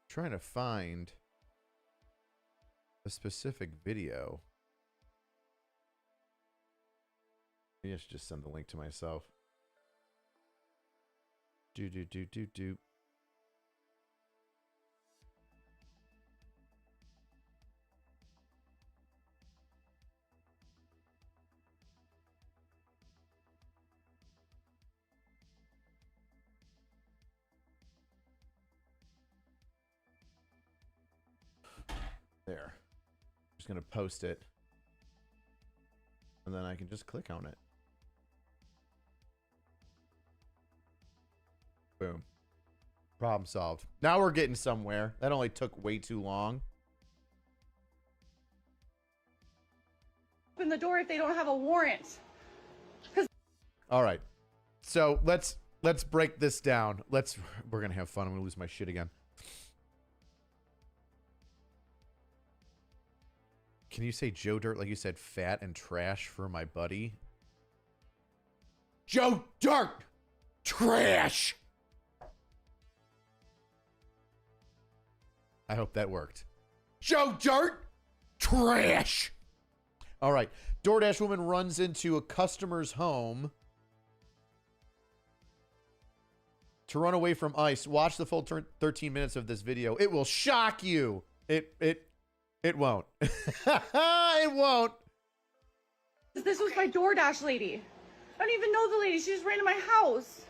Trying to find a specific video. Maybe I should just send the link to myself. Do. There. I'm just going to post it. And then I can just click on it. Boom. Problem solved. Now we're getting somewhere. That only took way too long. Open the door if they don't have a warrant. All right. So let's break this down. We're going to have fun. I'm going to lose my shit again. Can you say Joe Dirt like you said fat and trash for my buddy? Joe Dirt! Trash! I hope that worked. Joe Dirt! Trash! All right. DoorDash woman runs into a customer's home to run away from ICE. Watch the full 13 minutes of this video. It will shock you. It won't. It won't. This was my DoorDash lady. I don't even know the lady. She just ran to my house.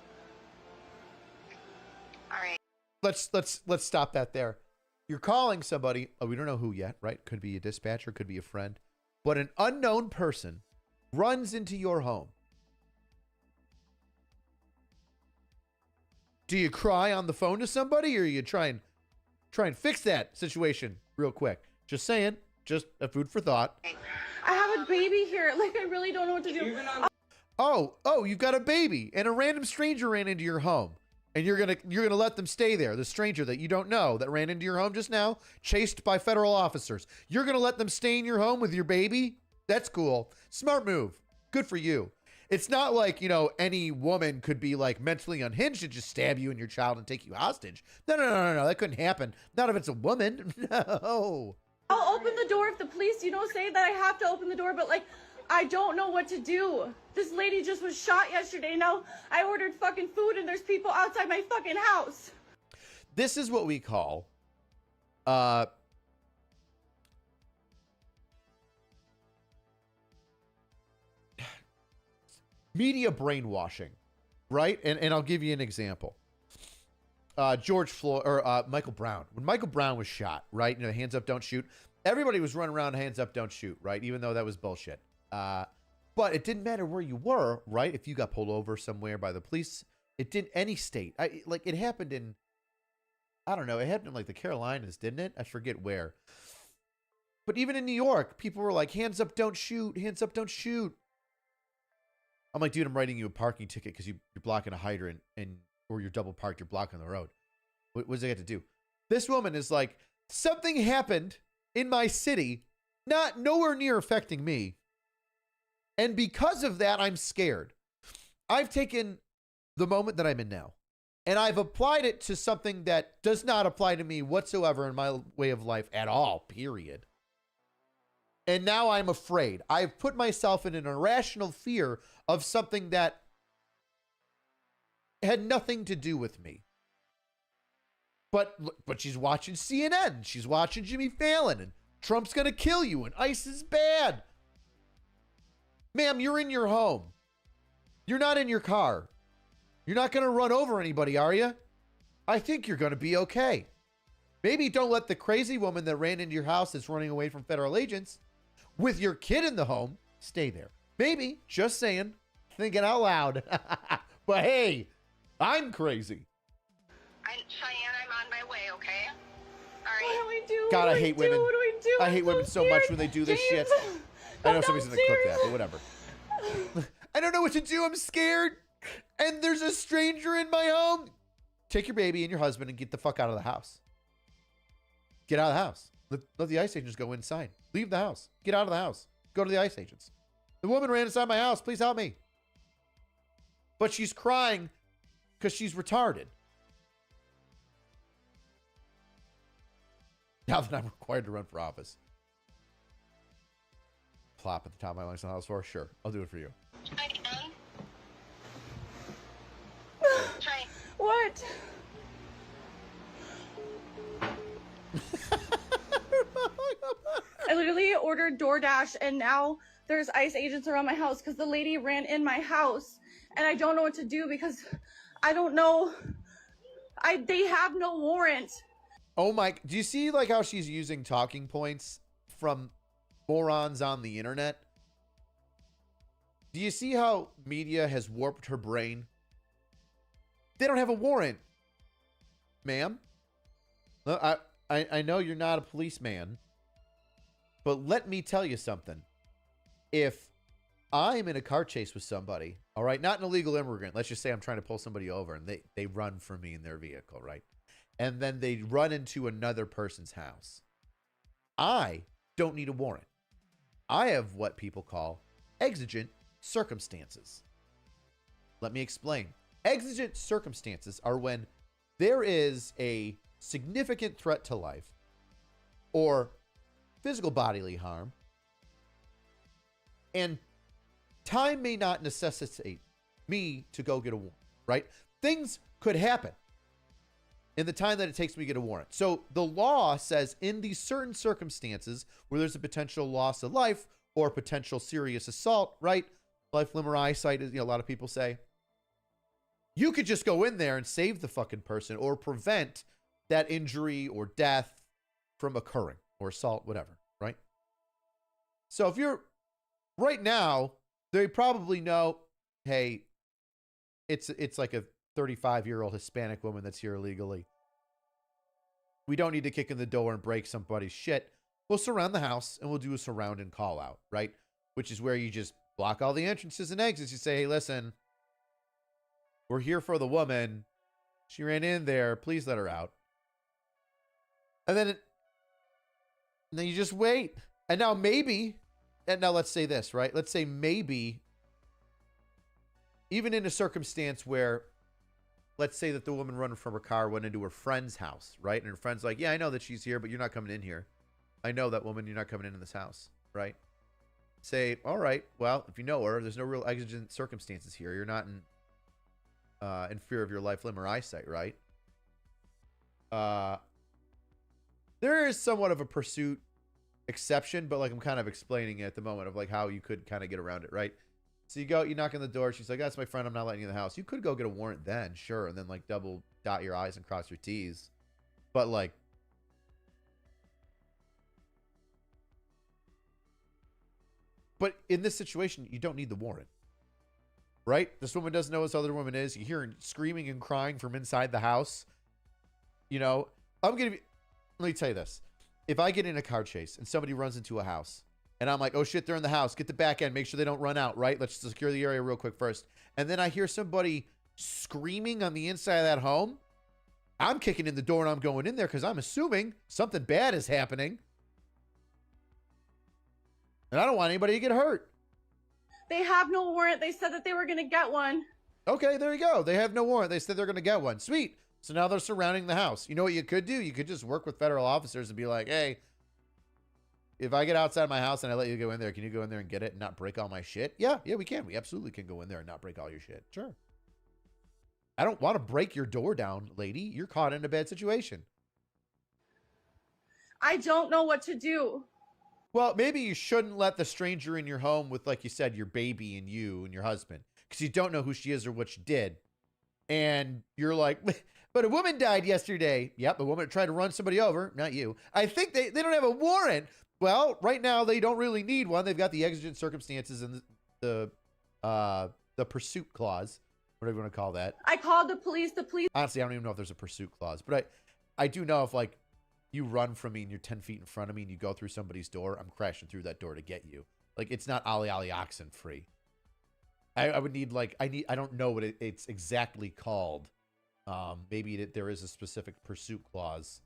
All right. Let's stop that there. You're calling somebody. Oh, we don't know who yet, right? Could be a dispatcher, could be a friend. But an unknown person runs into your home. Do you cry on the phone to somebody, or you try and fix that situation real quick? Just saying. Just a food for thought. I have a baby here. Like, I really don't know what to do. Oh, you've got a baby and a random stranger ran into your home. And you're gonna let them stay there. The stranger that you don't know that ran into your home just now, chased by federal officers. You're gonna let them stay in your home with your baby? That's cool. Smart move. Good for you. It's not like, any woman could be like mentally unhinged and just stab you and your child and take you hostage. No. That couldn't happen. Not if it's a woman. No. I'll open the door if the police, say that I have to open the door, but I don't know what to do. This lady just was shot yesterday. Now I ordered fucking food and there's people outside my fucking house. This is what we call media brainwashing, right? And I'll give you an example. George Floyd or Michael Brown. When Michael Brown was shot, right? Hands up, don't shoot. Everybody was running around, hands up, don't shoot, right? Even though that was bullshit. But it didn't matter where you were, right? If you got pulled over somewhere by the police, it didn't any state. It happened in, I don't know, it happened in like the Carolinas, didn't it? I forget where. But even in New York, people were like, hands up, don't shoot. Hands up, don't shoot. I'm like, dude, I'm writing you a parking ticket because you're blocking a hydrant or you're double parked, you're blocking the road. What does it got to do? This woman is like, something happened in my city, nowhere near affecting me. And because of that, I'm scared. I've taken the moment that I'm in now, and I've applied it to something that does not apply to me whatsoever in my way of life at all, period. And now I'm afraid. I've put myself in an irrational fear of something that had nothing to do with me. But she's watching CNN. She's watching Jimmy Fallon, and Trump's going to kill you, and ICE is bad. Ma'am, you're in your home. You're not in your car. You're not going to run over anybody, are you? I think you're going to be okay. Maybe don't let the crazy woman that ran into your house that's running away from federal agents with your kid in the home stay there. Maybe, just saying, thinking out loud. But hey, I'm crazy. Cheyenne, I'm on my way, okay? All right. What do we do? God, I What do we hate do? women. What do we do? I I'm hate women so much when they do this shit. I know somebody's going to clip that, but whatever. I don't know what to do. I'm scared. And there's a stranger in my home. Take your baby and your husband and get the fuck out of the house. Get out of the house. Let the ICE agents go inside. Leave the house. Get out of the house. Go to the ICE agents. The woman ran inside my house. Please help me. But she's crying because she's retarded. Now that I'm required to run for office. Plop at the top of my lungs on the house floor. Sure, I'll do it for you. What? I literally ordered DoorDash and now there's ICE agents around my house because the lady ran in my house and I don't know what to do because I don't know. They have no warrant. Oh my, do you see like how she's using talking points from morons on the internet? Do you see how media has warped her brain? They don't have a warrant, ma'am. I know you're not a policeman, but let me tell you something. If I'm in a car chase with somebody, all right, not an illegal immigrant, let's just say I'm trying to pull somebody over and they run from me in their vehicle, right? And then they run into another person's house. I don't need a warrant. I have what people call exigent circumstances. Let me explain. Exigent circumstances are when there is a significant threat to life or physical bodily harm, and time may not necessitate me to go get a warrant, right? Things could happen in the time that it takes me to get a warrant. So the law says in these certain circumstances where there's a potential loss of life or potential serious assault, right? Life, limb, or eyesight, a lot of people say. You could just go in there and save the fucking person or prevent that injury or death from occurring or assault, whatever, right? So if you're right now, they probably know, hey, it's like a 35-year-old Hispanic woman that's here illegally. We don't need to kick in the door and break somebody's shit. We'll surround the house and we'll do a surround and call out, right? Which is where you just block all the entrances and exits. You say, hey, listen, we're here for the woman. She ran in there. Please let her out. And then you just wait. And now maybe, and now let's say this, right? Let's say maybe, even in a circumstance where, let's say that the woman running from her car went into her friend's house, right? And her friend's like, yeah, I know that she's here, but you're not coming in here. I know that woman, you're not coming into this house, right? Say, all right, well, if you know her, there's no real exigent circumstances here. You're not in fear of your life, limb, or eyesight, right? There is somewhat of a pursuit exception, but like I'm kind of explaining it at the moment of like how you could kind of get around it, right? So you knock on the door. She's like, that's my friend. I'm not letting you in the house. You could go get a warrant then, sure. And then like double dot your I's and cross your T's. But like, but in this situation, you don't need the warrant, right? This woman doesn't know who this other woman is. You hear her screaming and crying from inside the house. You know, let me tell you this. If I get in a car chase and somebody runs into a house and I'm like, oh shit, they're in the house, get the back end, make sure they don't run out, right? Let's secure the area real quick first. And then I hear somebody screaming on the inside of that home. I'm kicking in the door and I'm going in there because I'm assuming something bad is happening. And I don't want anybody to get hurt. They have no warrant. They said that they were going to get one. Okay, there you go. They have no warrant. They said they're going to get one. Sweet. So now they're surrounding the house. You know what you could do? You could just work with federal officers and be like, hey, if I get outside my house and I let you go in there, can you go in there and get it and not break all my shit? Yeah, we can. We absolutely can go in there and not break all your shit. Sure. I don't want to break your door down, lady. You're caught in a bad situation. I don't know what to do. Well, maybe you shouldn't let the stranger in your home with, like you said, your baby and you and your husband, because you don't know who she is or what she did. And you're like, but a woman died yesterday. Yep, a woman tried to run somebody over, not you. I think they don't have a warrant. Well, right now they don't really need one. They've got the exigent circumstances and the pursuit clause, whatever you want to call that. I called the police. The police. Honestly, I don't even know if there's a pursuit clause, but I do know if like you run from me and you're 10 feet in front of me and you go through somebody's door, I'm crashing through that door to get you. Like, it's not ollie oxen free. I would need like, I don't know what it's exactly called. Maybe there is a specific pursuit clause,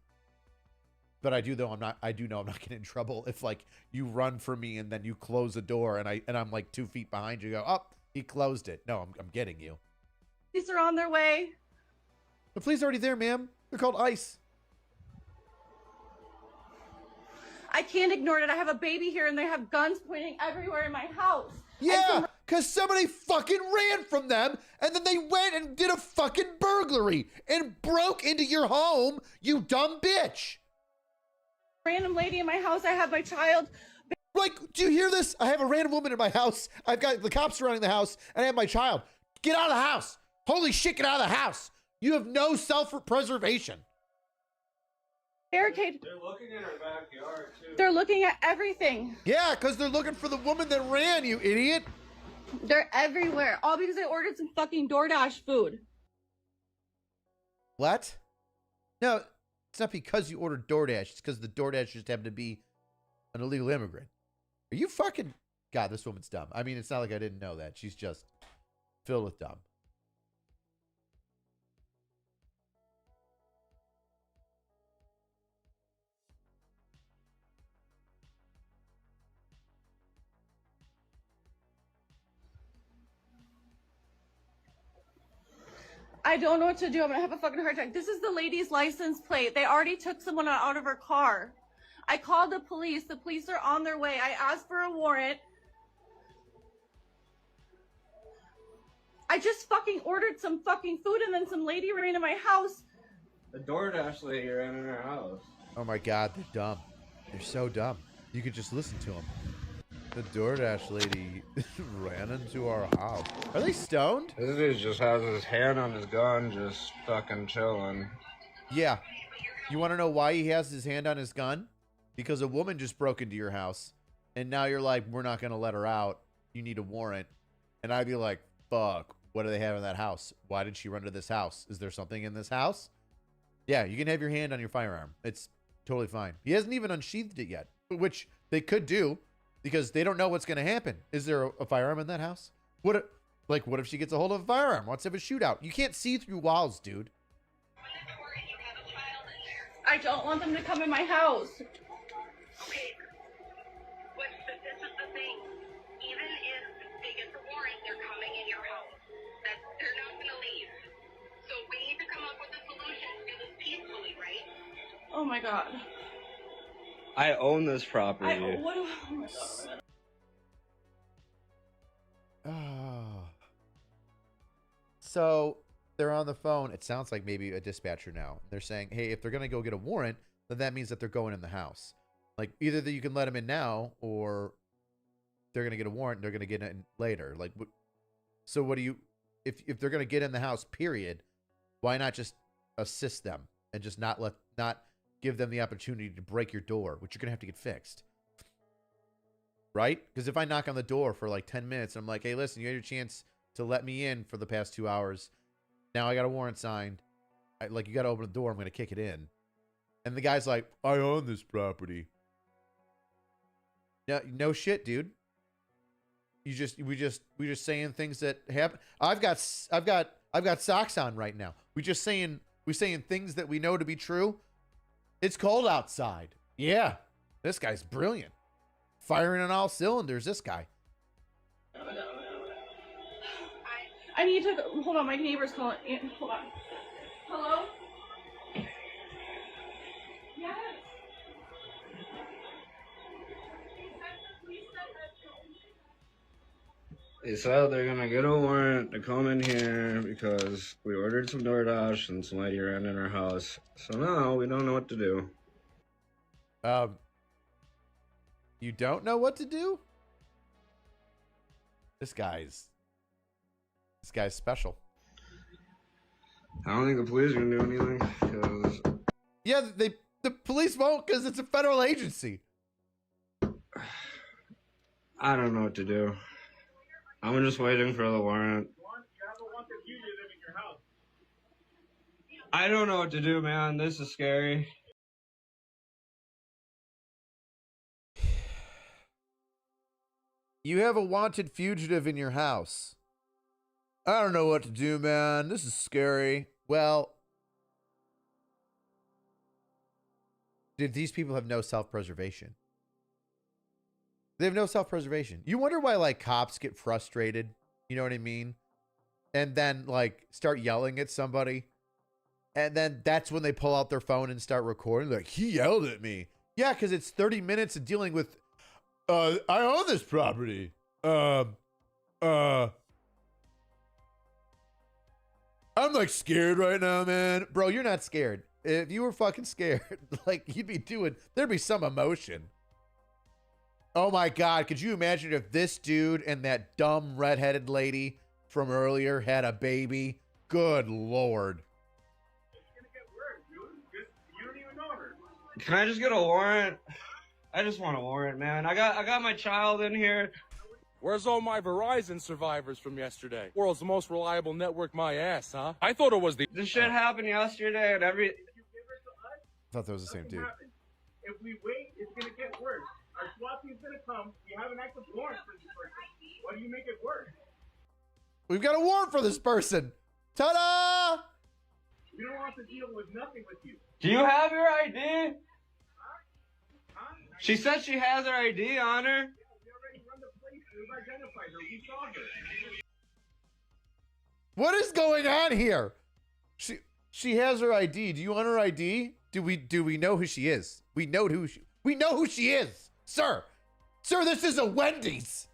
but I do know I'm not getting in trouble if like you run from me and then you close the door and I'm like 2 feet behind you. Go, oh, he closed it. No, I'm getting you. Police are on their way. The police are already there, ma'am. They're called ICE. I can't ignore it. I have a baby here and they have guns pointing everywhere in my house. Yeah, because somebody fucking ran from them and then they went and did a fucking burglary and broke into your home, you dumb bitch. Random lady in my house. I have my child. Like, do you hear this? I have a random woman in my house. I've got the cops surrounding the house and I have my child. Get out of the house. Holy shit, get out of the house. You have no self-preservation. Barricade. They're looking in our backyard, too. They're looking at everything. Yeah, because they're looking for the woman that ran, you idiot. They're everywhere. All because I ordered some fucking DoorDash food. What? No, it's not because you ordered DoorDash. It's because the DoorDash just happened to be an illegal immigrant. Are you fucking... God, this woman's dumb. I mean, it's not like I didn't know that. She's just filled with dumb. I don't know what to do. I'm gonna have a fucking heart attack. This is the lady's license plate. They already took someone out of her car. I called the police. The police are on their way. I asked for a warrant. I just fucking ordered some fucking food and then some lady ran into my house. The DoorDash lady ran in our house. Oh my God, they're dumb. They're so dumb. You could just listen to them. The DoorDash lady ran into our house. Are they stoned? This dude just has his hand on his gun, just fucking chilling. Yeah. You want to know why he has his hand on his gun? Because a woman just broke into your house, and now you're like, we're not going to let her out. You need a warrant. And I'd be like, fuck, what do they have in that house? Why did she run to this house? Is there something in this house? Yeah, you can have your hand on your firearm. It's totally fine. He hasn't even unsheathed it yet, which they could do. because they don't know what's going to happen. Is there a firearm in that house? What if she gets a hold of a firearm? What's if a shootout? You can't see through walls, dude. I don't want them to come in my house. Okay, this is the thing. Even if they get the warrant, they're coming in your house. They're not going to leave. So we need to come up with a solution to do this peacefully, right? Oh my god. I own this property. Oh my god. Oh. So they're on the phone. It sounds like maybe a dispatcher now. They're saying, hey, if they're going to go get a warrant, then that means that they're going in the house. Like, either that you can let them in now, or they're going to get a warrant and they're going to get in later. Like, so what do you, if they're going to get in the house, period, why not just assist them and just not give them the opportunity to break your door, which you're going to have to get fixed. Right? Because if I knock on the door for like 10 minutes, and I'm like, hey, listen, you had your chance to let me in for the past 2 hours. Now I got a warrant signed. You got to open the door. I'm going to kick it in. And the guy's like, I own this property. No shit, dude. We just saying things that happen. I've got socks on right now. We're saying things that we know to be true. It's cold outside. Yeah. This guy's brilliant. Firing on all cylinders, this guy. I need to hold on, my neighbor's calling. Hold on. Hello? Yes. They said they're gonna get a warrant to come in here because we ordered some DoorDash and some lady ran in our house. So now we don't know what to do. You don't know what to do? This guy's special. I don't think the police are gonna do anything because yeah, the police won't because it's a federal agency. I don't know what to do. I'm just waiting for the warrant. I don't know what to do, man. This is scary. You have a wanted fugitive in your house. I don't know what to do, man. This is scary. Well, did these people have no self-preservation? They have no self-preservation. You wonder why, like, cops get frustrated. You know what I mean? And then, like, start yelling at somebody. And then that's when they pull out their phone and start recording. Like, he yelled at me. Yeah, because it's 30 minutes of dealing with, I own this property. I'm, like, scared right now, man. Bro, you're not scared. If you were fucking scared, like, there'd be some emotion. Oh my God, could you imagine if this dude and that dumb redheaded lady from earlier had a baby? Good Lord. It's gonna get worse, dude. You don't even know her. Can I just get a warrant? I just want a warrant, man. I got my child in here. Where's all my Verizon survivors from yesterday? World's most reliable network, my ass, huh? I thought it was the... This shit happened yesterday and every... I thought that was the same dude. If we wait, it's gonna get worse. Our SWAT team's gonna come. We have an active warrant for this person. Why do you make it worse? We've got a warrant for this person. Ta-da! We don't want to deal with nothing with you. Do you have your ID? Huh? She said she has her ID on her. Yeah, we already run the place. We've identified her. We saw her. What is going on here? She has her ID. Do you want her ID? Do we know who she is? We know who she is. Sir, this is a Wendy's.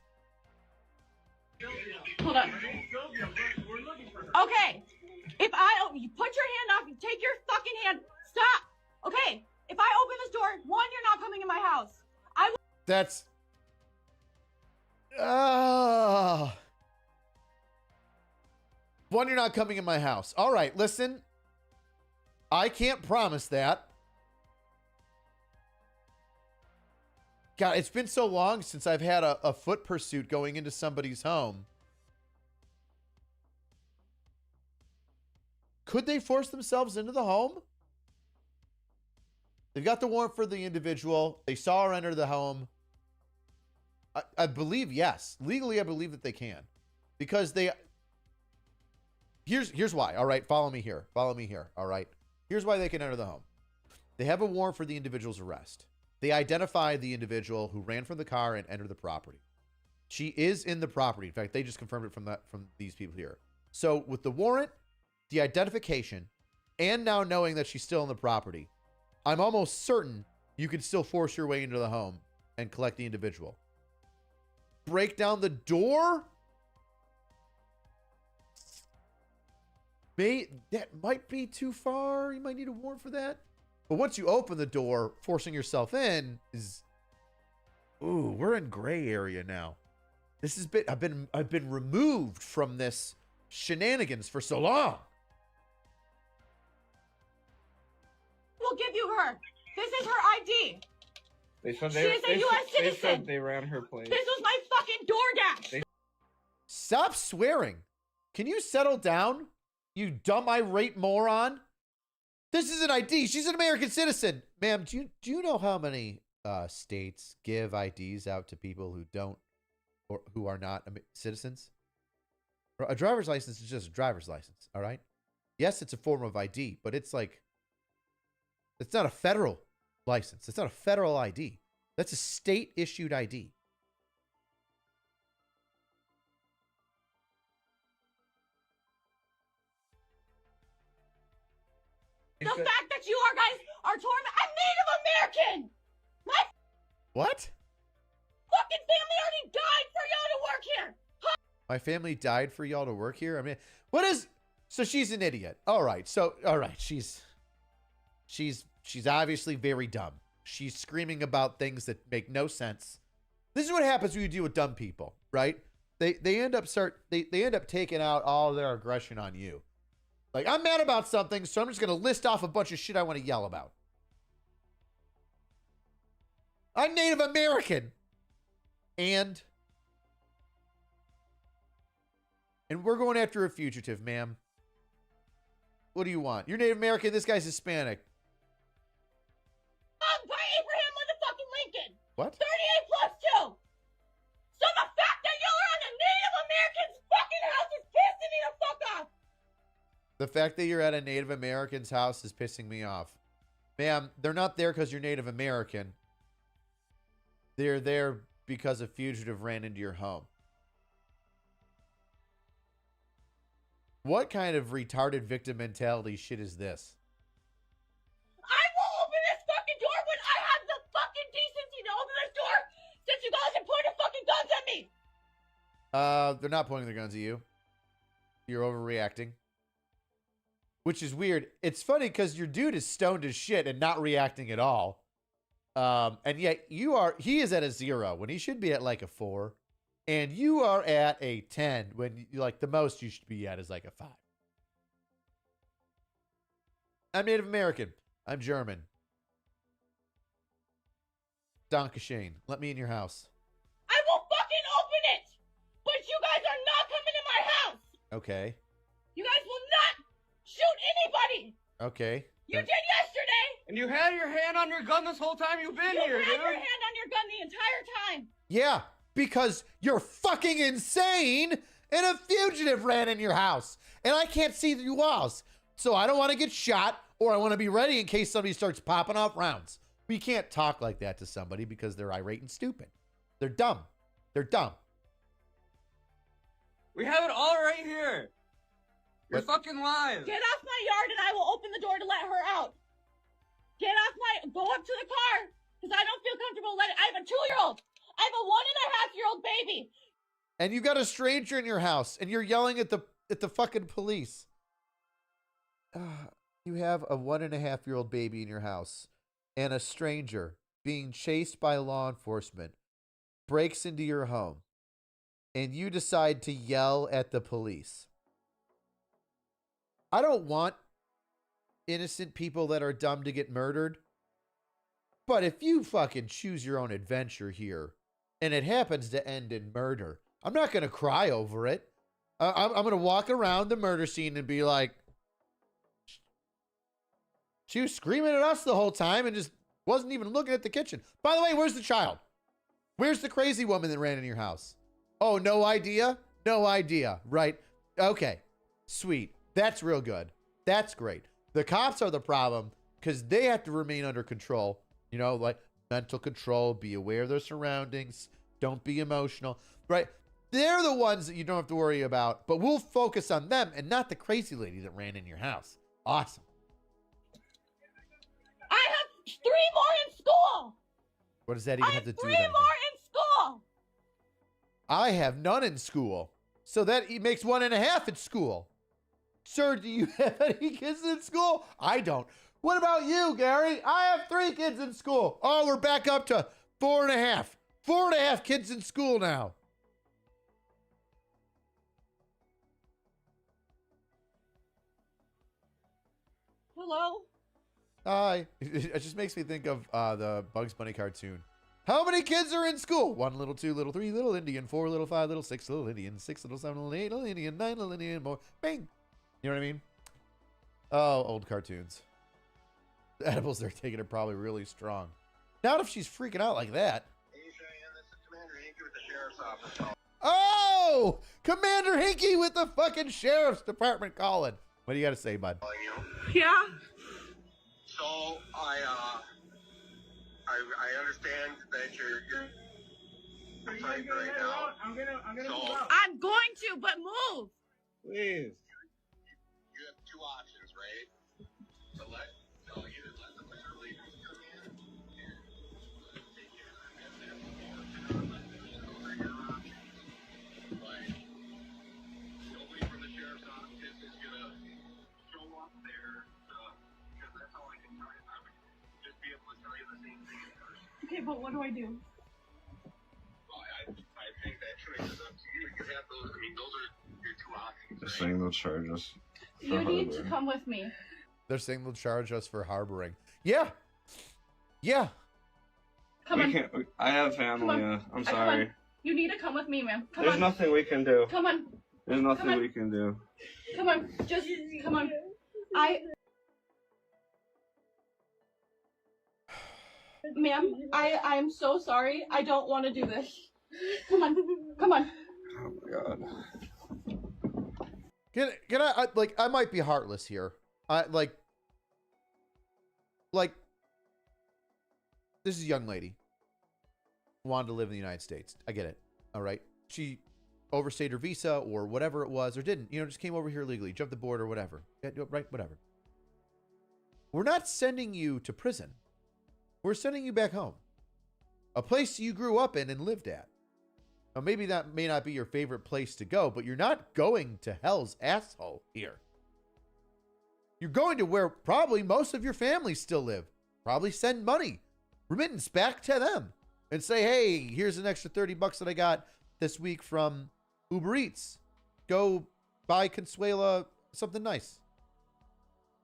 Hold on. Okay. You put your hand off, you take your fucking hand. Stop. Okay. If I open this door, one, you're not coming in my house. That's. One, you're not coming in my house. All right, listen. I can't promise that. God, it's been so long since I've had a foot pursuit going into somebody's home. Could they force themselves into the home? They've got the warrant for the individual. They saw her enter the home. I believe, yes. Legally, I believe that they can. Because they... Here's why. All right, follow me here. Follow me here. All right. Here's why they can enter the home. They have a warrant for the individual's arrest. They identify the individual who ran from the car and entered the property. She is in the property. In fact, they just confirmed it from these people here. So with the warrant, the identification, and now knowing that she's still in the property, I'm almost certain you can still force your way into the home and collect the individual. Break down the door? That might be too far. You might need a warrant for that. But once you open the door, forcing yourself in is... Ooh, we're in gray area now. This has been... I've been removed from this shenanigans for so long. We'll give you her. This is her ID. They said She is a U.S. They citizen. said they ran her place. This was my fucking DoorDash. Stop swearing. Can you settle down, you dumb irate moron? This is an ID. She's an American citizen. Ma'am, do you know how many states give IDs out to people who don't or who are not citizens? A driver's license is just a driver's license, all right? Yes, it's a form of ID, but it's like, it's not a federal license. It's not a federal ID. That's a state-issued ID. The fact that you are guys are I'm Native American. My What? fucking family already died for y'all to work here. My family died for y'all to work here? I mean, what is... So she's an idiot. All right. So, all right. She's obviously very dumb. She's screaming about things that make no sense. This is what happens when you deal with dumb people, right? They end up taking out all their aggression on you. Like, I'm mad about something, so I'm just going to list off a bunch of shit I want to yell about. I'm Native American. And we're going after a fugitive, ma'am. What do you want? You're Native American. This guy's Hispanic. By Abraham motherfucking Lincoln. What? 38 plus 2. So the fact that y'all are on the Native American's fucking house is pissing me the fuck off. The fact that you're at a Native American's house is pissing me off. Ma'am, they're not there because you're Native American. They're there because a fugitive ran into your home. What kind of retarded victim mentality shit is this? I will open this fucking door when I have the fucking decency to open this door since you guys have pointed fucking guns at me. They're not pointing their guns at you. You're overreacting. Which is weird. It's funny because your dude is stoned as shit and not reacting at all. And yet he is at a 0 when he should be at like a 4. And you are at a 10 when like the most you should be at is like a 5. I'm Native American. I'm German. Dankeschön. Let me in your house. I will fucking open it. But you guys are not coming in my house. Okay. You guys will not shoot anybody. Okay. You did yesterday. And you had your hand on your gun this whole time you've been here, dude. You had your hand on your gun the entire time. Yeah, because you're fucking insane and a fugitive ran in your house. And I can't see through walls. So I don't want to get shot or I want to be ready in case somebody starts popping off rounds. We can't talk like that to somebody because they're irate and stupid. They're dumb. They're dumb. We have it all right here. You're fucking live. Get off my yard and I will open the door to let her out. Go up to the car because I don't feel comfortable letting. I have a 2-year-old. I have a 1.5-year-old baby. And you got a stranger in your house and you're yelling at the fucking police. You have a 1.5-year-old baby in your house and a stranger being chased by law enforcement breaks into your home and you decide to yell at the police. I don't want innocent people that are dumb to get murdered. But if you fucking choose your own adventure here and it happens to end in murder, I'm not going to cry over it. I'm going to walk around the murder scene and be like, she was screaming at us the whole time and just wasn't even looking at the kitchen. By the way, where's the child? Where's the crazy woman that ran in your house? Oh, no idea? No idea, right? Okay, sweet. That's real good. That's great. The cops are the problem because they have to remain under control. You know, like mental control, be aware of their surroundings, don't be emotional, right? They're the ones that you don't have to worry about, but we'll focus on them and not the crazy lady that ran in your house. Awesome. I have 3 more in school. What does that even have to do with 3 anything? more in school. I have none in school. So that makes 1.5 in school. Sir, do you have any kids in school? I don't. What about you, Gary? I have 3 kids in school. Oh, we're back up to 4.5. 4.5 kids in school now. Hello? Hi. It just makes me think of the Bugs Bunny cartoon. How many kids are in school? 1 little, 2 little, 3 little Indian, 4 little, 5 little, 6 little Indian, 6 little, 7 little, 8 little Indian, 9 little Indian, more. Bang. You know what I mean? Oh, old cartoons. The edibles they're taking are probably really strong. Not if she's freaking out like that. Hey, Cheyenne, this is Commander Hinky with the Sheriff's Office. Oh! Commander Hinky with the fucking Sheriff's Department calling. What do you got to say, bud? Yeah? So, I understand that you're fighting right now. I'm gonna So, move out. I'm going to, but move. Please. you have 2 options, right? So either let the paralegals come in and take care of the business, or let them just go over your options. Like, nobody from the sheriff's office is gonna show up there, because that's all I can tell you. I would just be able to tell you the same thing in person. Okay, but what do I do? Well, I think that choice is up to you. You have those. I mean, those are your 2 options. They're Right? saying they'll charge us. You need to come with me. They're saying they'll charge us for harboring. Yeah. Yeah. Come on. I have family. Come on. I'm Come sorry. on. You need to come with me, ma'am. Come There's on. nothing we can do. Come on. There's nothing on. we can do. Come on. Just come on. Ma'am, I'm so sorry. I don't want to do this. Come on. Come on. Oh my god. Can I like, I might be heartless here. Like, this is a young lady who wanted to live in the United States. I get it. All right. She overstayed her visa or whatever it was, or didn't, just came over here legally, jumped the border, whatever. Yeah, right, whatever. We're not sending you to prison. We're sending you back home. A place you grew up in and lived at. Now, maybe that may not be your favorite place to go, but you're not going to hell's asshole here. You're going to where probably most of your family still live. Probably send money, remittance back to them, and say, hey, here's an extra $30 that I got this week from Uber Eats. Go buy Consuela something nice.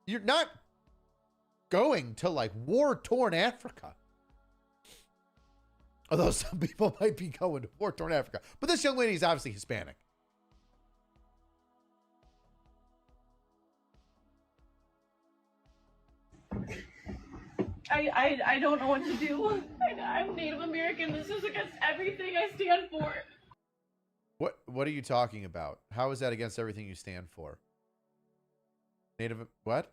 You're not going to like war-torn Africa. Although some people might be going to war-torn Africa. But this young lady is obviously Hispanic. I don't know what to do. I'm Native American. This is against everything I stand for. What are you talking about? How is that against everything you stand for? Native what?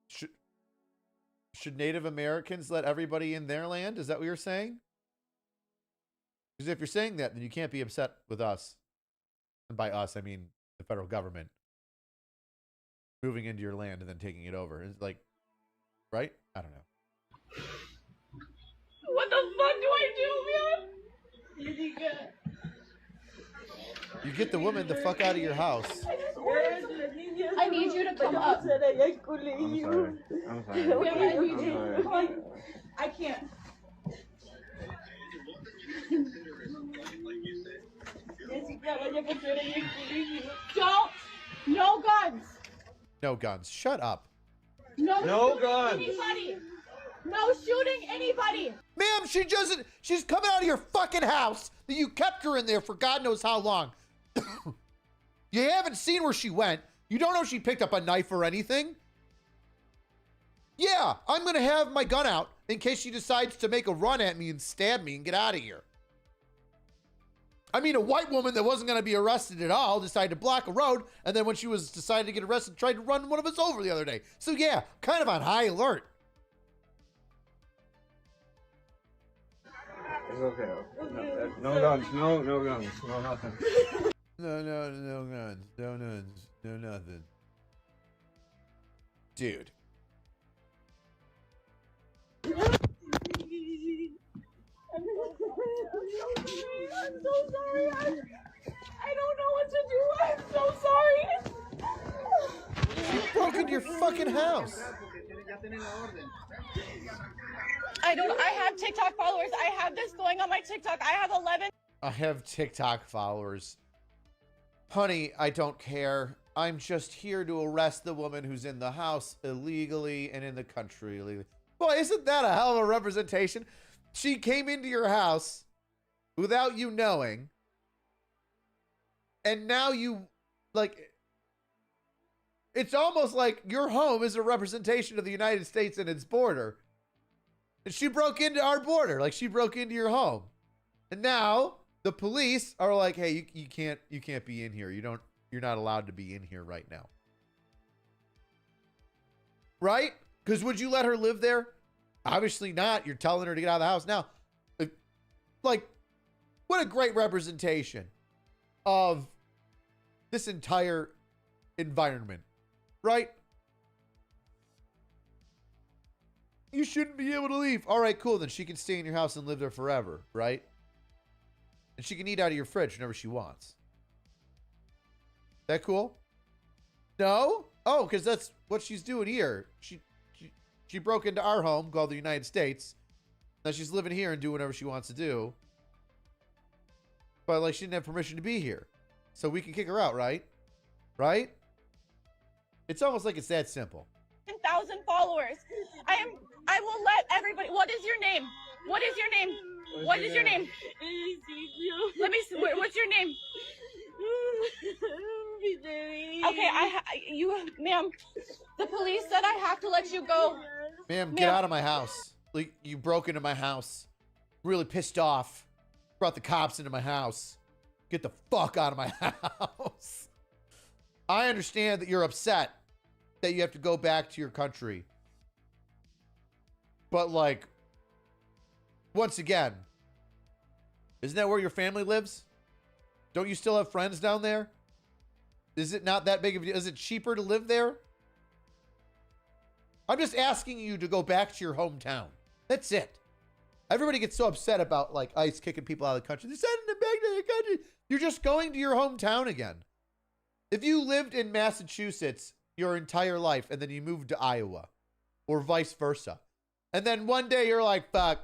Should Native Americans let everybody in their land? Is that what you're saying? Because if you're saying that, then you can't be upset with us. And by us, I mean the federal government moving into your land and then taking it over. It's like, right? I don't know. What the fuck do I do, man? You get the woman the fuck out of your house. I need you to come up. I'm sorry. I'm sorry. Come on. I can't. Don't. No guns. No guns. Shut up. No guns. Anybody. No shooting anybody. Ma'am, she's coming out of your fucking house that you kept her in there for God knows how long. You haven't seen where she went. You don't know if she picked up a knife or anything. Yeah, I'm going to have my gun out in case she decides to make a run at me and stab me and get out of here. I mean, a white woman that wasn't going to be arrested at all decided to block a road, and then when she was decided to get arrested, tried to run one of us over the other day. So yeah, kind of on high alert. It's okay. No guns. No guns. No nothing. No guns. No guns. No nothing. Dude. I'm so sorry. I don't know what to do. I'm so sorry. You broke into your fucking house. I have TikTok followers. I have this going on my TikTok. I have 11. I have TikTok followers. Honey, I don't care. I'm just here to arrest the woman who's in the house illegally and in the country illegally. Boy, isn't that a hell of a representation? She came into your house without you knowing. And now you, like, it's almost like your home is a representation of the United States and its border. And she broke into our border, like she broke into your home. And now the police are like, hey, you can't be in here. You're not allowed to be in here right now. Right? Because would you let her live there? Obviously not. You're telling her to get out of the house. Now, like, what a great representation of this entire environment, right? You shouldn't be able to leave. All right, cool. Then she can stay in your house and live there forever, right? And she can eat out of your fridge whenever she wants. That cool? No? Oh, because that's what she's doing here. She broke into our home called the United States. Now she's living here and doing whatever she wants to do. But like she didn't have permission to be here. So we can kick her out, right? Right? It's almost like it's that simple. 1,000 followers. I will let everybody. What is your name? What is your name? What is your name? Let me see. What's your name? Okay, ma'am. The police said I have to let you go. Ma'am, get out of my house. Like, you broke into my house. Really pissed off. Brought the cops into my house. Get the fuck out of my house. I understand that you're upset that you have to go back to your country. But like, once again, isn't that where your family lives? Don't you still have friends down there? Is it not that big of a deal? Is it cheaper to live there? I'm just asking you to go back to your hometown. That's it. Everybody gets so upset about like ICE kicking people out of the country. They're sending them back to the country. You're just going to your hometown again. If you lived in Massachusetts your entire life and then you moved to Iowa or vice versa, and then one day you're like, fuck,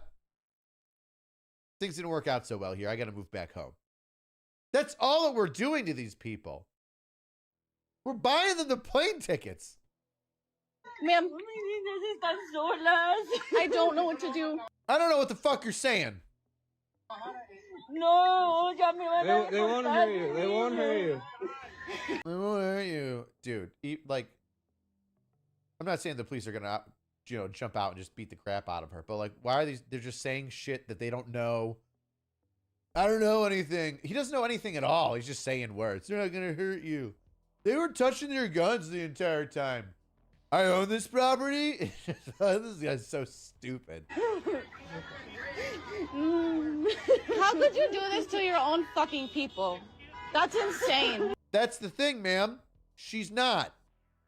things didn't work out so well here. I got to move back home. That's all that we're doing to these people. We're buying them the plane tickets. Ma'am, I don't know what to do. I don't know what the fuck you're saying. No, they won't hear you. They won't hear you. They won't hear you. Dude, like, I'm not saying the police are going to, jump out and just beat the crap out of her. But like, why are they're just saying shit that they don't know. I don't know anything. He doesn't know anything at all. He's just saying words. They're not going to hurt you. They were touching their guns the entire time. I own this property. This guy's so stupid. How could you do this to your own fucking people? That's insane. That's the thing, ma'am. She's not.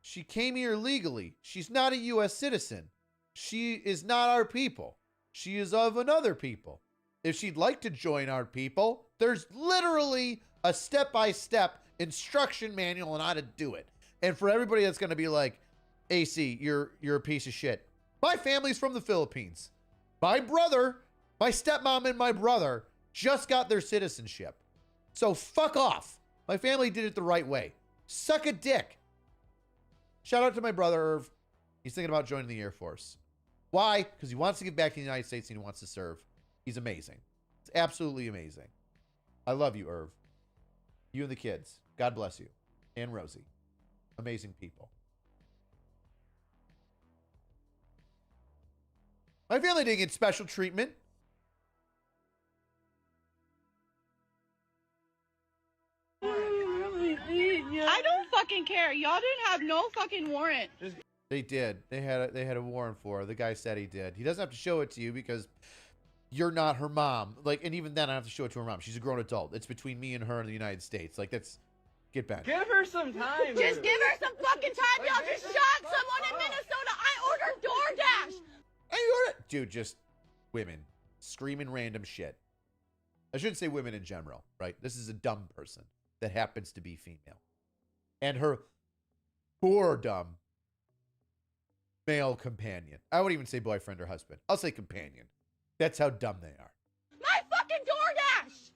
She came here legally. She's not a U.S. citizen. She is not our people. She is of another people. If she'd like to join our people, there's literally a step-by-step instruction manual on how to do it. And for everybody that's going to be like, AC, you're a piece of shit. My family's from the Philippines. My brother, my stepmom and my brother just got their citizenship. So fuck off. My family did it the right way. Suck a dick. Shout out to my brother, Irv. He's thinking about joining the Air Force. Why? Because he wants to get back to the United States and he wants to serve. He's amazing. It's absolutely amazing. I love you, Irv. You and the kids. God bless you. And Rosie. Amazing people. My family didn't get special treatment. I don't fucking care. Y'all didn't have no fucking warrant. They did. They had a warrant for her. The guy said he did. He doesn't have to show it to you because you're not her mom. Like, and even then, I have to show it to her mom. She's a grown adult. It's between me and her in the United States. Like, that's get back. Give her some time. Just give her some fucking time. Y'all just shot someone in Minnesota. I ordered DoorDash. Dude, just women screaming random shit. I shouldn't say women in general, right? This is a dumb person that happens to be female. And her poor dumb male companion. I wouldn't even say boyfriend or husband. I'll say companion. That's how dumb they are. My fucking DoorDash.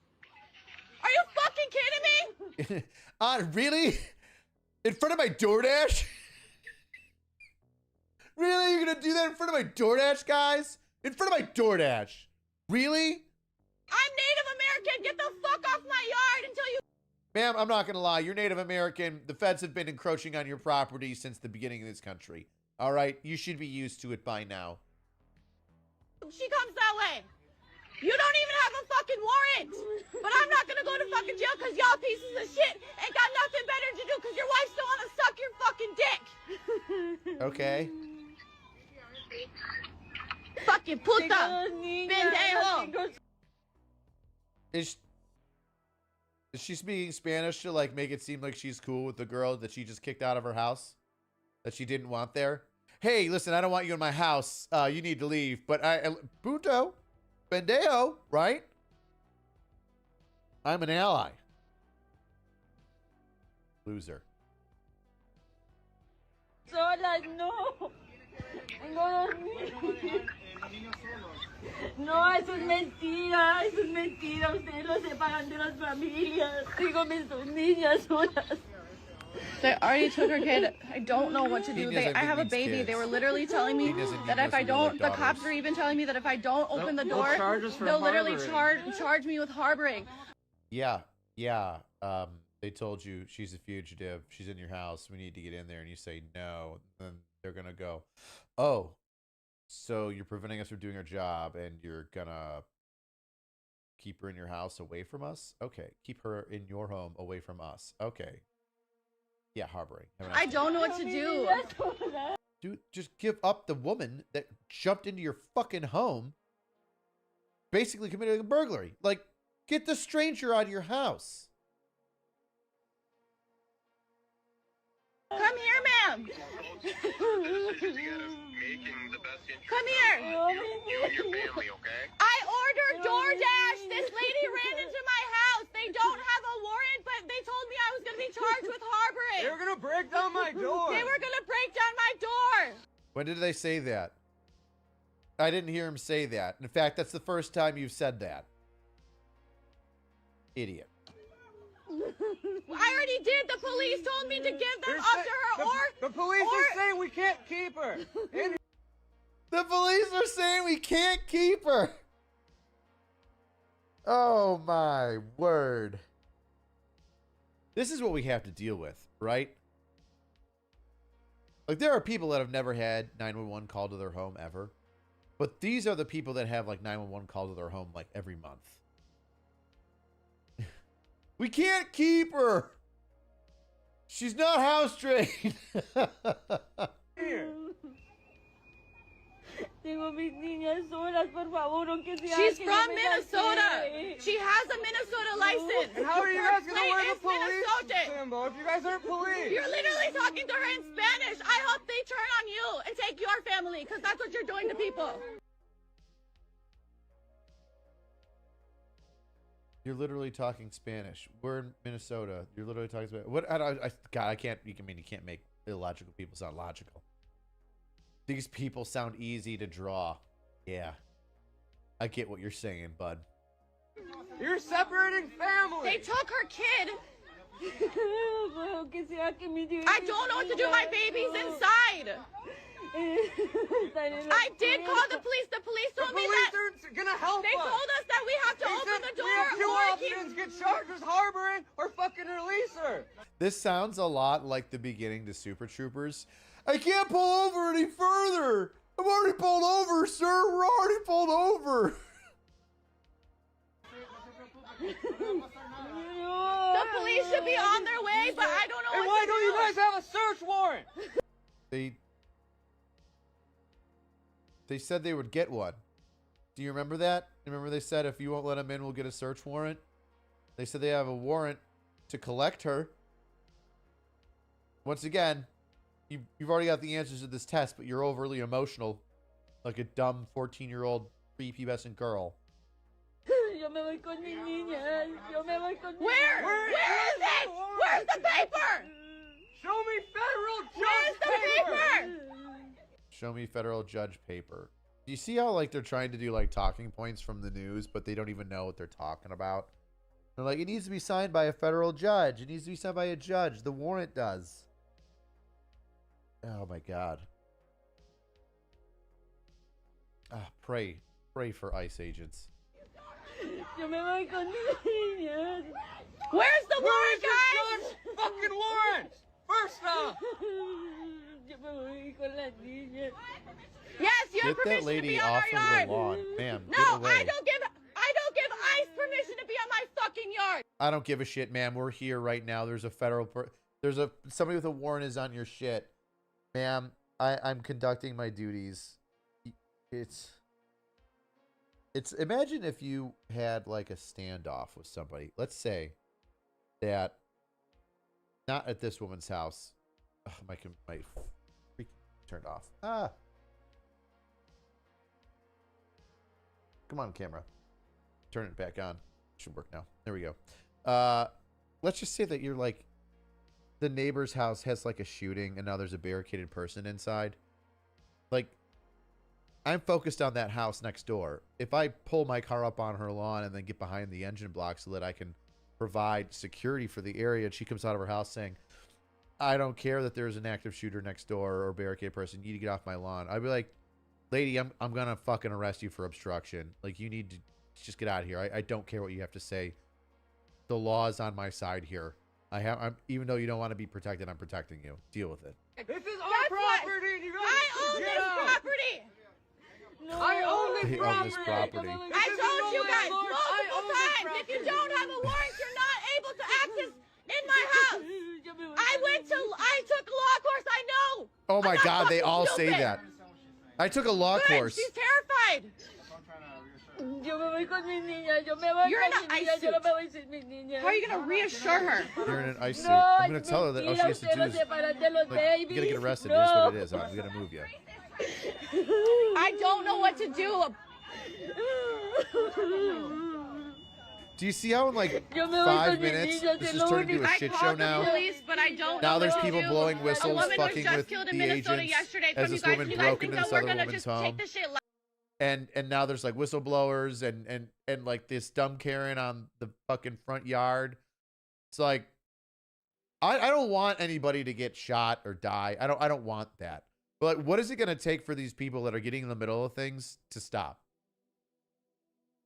Are you fucking kidding me? Really? In front of my DoorDash? Really? You're gonna do that in front of my DoorDash, guys? In front of my DoorDash? Really? I'm Native American. Get the fuck off my yard until you... Ma'am, I'm not gonna lie. You're Native American. The feds have been encroaching on your property since the beginning of this country. All right? You should be used to it by now. She comes that way. You don't even have a fucking warrant. But I'm not gonna go to fucking jail because y'all pieces of shit ain't got nothing better to do because your wife still wanna suck your fucking dick. Okay. Fucking puta. Pendejo. Is she speaking Spanish to like make it seem like she's cool with the girl that she just kicked out of her house? That she didn't want there? Hey, listen, I don't want you in my house. You need to leave. But punto, pendejo, right? I'm an ally. Loser. Solas, no. Tengo dos niños. No, eso es mentira, eso es mentira. Ustedes lo separan de las familias. Dígame, son niñas solas. They already took her kid. I don't know what to do. I have a baby. kids. They were literally telling me that if I don't, the cops were even telling me that if I don't open the door, they'll literally charge me with harboring. Yeah. They told you she's a fugitive. She's in your house. We need to get in there. And you say no. Then they're going to go, oh, so you're preventing us from doing our job and you're going to keep her in your house away from us? Okay. Keep her in your home away from us. Okay. Yeah, harboring. I don't know what to do. Dude, just give up the woman that jumped into your fucking home, basically committing a burglary. Like, get the stranger out of your house. Come here, ma'am. Come here. You and your family, okay? I ordered DoorDash. This lady ran into my house. They don't have a warrant, but they told me I was going to be charged with harboring. They were gonna break down my door. They were going to break down my door. When did they say that? I didn't hear him say that. In fact, that's the first time you've said that. Idiot. I already did. The police told me to give them up to her, the police are saying we can't keep her. The police are saying we can't keep her. Oh my word. This is what we have to deal with, right? Like, there are people that have never had 911 called to their home ever. But these are the people that have like 911 called to their home like every month. We can't keep her. She's not house trained. Here. Tengo mis niñas solas, por favor, aunque sea. She's from Minnesota. She has a Minnesota license. And how are you guys gonna wear the police Minnesota symbol if you guys aren't police? You're literally talking to her in Spanish. I hope they turn on you and take your family, because that's what you're doing to people. You're literally talking Spanish. We're in Minnesota. You're literally talking Spanish. What? God, I can't. You can't make illogical people sound logical. These people sound easy to draw. Yeah, I get what you're saying, bud. You're separating families. They took her kid. I don't know what to do. My baby's inside. I did call the police. The police told me that they're gonna help they us. told us that we have to open the door. We have two options: get charged with harboring or fucking release her. This sounds a lot like the beginning to Super Troopers. I can't pull over any further. I'm already pulled over, sir. We're already pulled over. The police should be on their way, but search warrant. They said they would get one. Do you remember that? Remember they said if you won't let them in, we'll get a search warrant? They said they have a warrant to collect her. Once again, you've already got the answers to this test, but you're overly emotional. Like a dumb 14-year-old prepubescent girl. Yo me voy con mis niñas. Yo me voy con mis Where? niñas. Where is it? Where's the paper? Show me federal Where's judge the paper? Show me federal judge paper. Do you see how like they're trying to do like talking points from the news, but they don't even know what they're talking about? They're like, it needs to be signed by a federal judge. It needs to be signed by a judge. The warrant does. Oh my God. Pray for ICE agents. Yo me voy con mis niñas. Where's the warrant, Where's guys? your fucking warrant? First off. Yo me voy con las niñas. Yes, you Get have that permission to lady be on off our of yard. the lawn. Ma'am, No, get away. I don't give ICE permission to be on my fucking yard. I don't give a shit, ma'am. We're here right now. There's a federal... somebody with a warrant is on your shit. Ma'am, I'm conducting my duties. It's imagine if you had like a standoff with somebody. Let's say that not at this woman's house. Ugh, my freaking turned off. Come on, camera. Turn it back on. Should work now. There we go. Let's just say that you're like the neighbor's house has like a shooting and now there's a barricaded person inside. Like, I'm focused on that house next door. If I pull my car up on her lawn and then get behind the engine block so that I can provide security for the area, and she comes out of her house saying, I don't care that there's an active shooter next door or barricade person, you need to get off my lawn. I'd be like, lady, I'm gonna fucking arrest you for obstruction. Like, you need to just get out of here. I don't care what you have to say. The law is on my side here. I'm even though you don't want to be protected, I'm protecting you. Deal with it. This is our property. You I own get this out. property. I own this They own this property. I told you guys multiple times, if you don't have a warrant, you're not able to access in my house. I took a law course, I know. Oh my I'm not God, they fucking all say stupid. that. I took a law Good, course. she's terrified. Yo me voy con mis niñas. Yo me voy You're con in mis an niñas. ice Yo no suit. me voy sin mis niñas. How are you gonna reassure her? You're in an ice suit. No, I'm gonna es tell her that all she mentira, has to usted do no is se paran de los like, you gotta get babies. arrested. No. It is what it is. We gotta move you. I don't know what to do. Do you see how in like Yo me voy 5 con mis minutes niñas, this te is lo turned into a I shit called show the now? police, but I don't Now know there's what to people do. blowing A whistles, woman was fucking just with killed in the Minnesota agents yesterday as from you this guys. woman You guys broke think into that this we're other gonna woman's just home. take the shit? And now there's like whistleblowers and like this dumb Karen on the fucking front yard. It's like I don't want anybody to get shot or die. I don't want that. But what is it gonna take for these people that are getting in the middle of things to stop?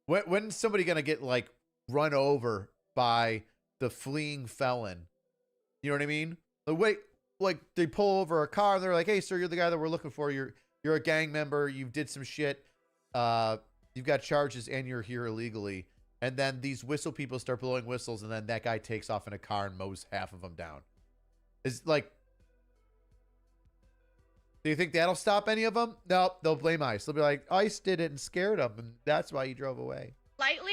When's somebody gonna get like run over by the fleeing felon? You know what I mean? Like, wait, like they pull over a car and they're like, "Hey, sir, you're the guy that we're looking for. You're a gang member. You did some shit. You've got charges and you're here illegally." And then these whistle people start blowing whistles, and then that guy takes off in a car and mows half of them down. It's like, do you think that'll stop any of them? No, they'll blame ICE. They'll be like, ICE did it and scared them, and that's why he drove away. Lightly?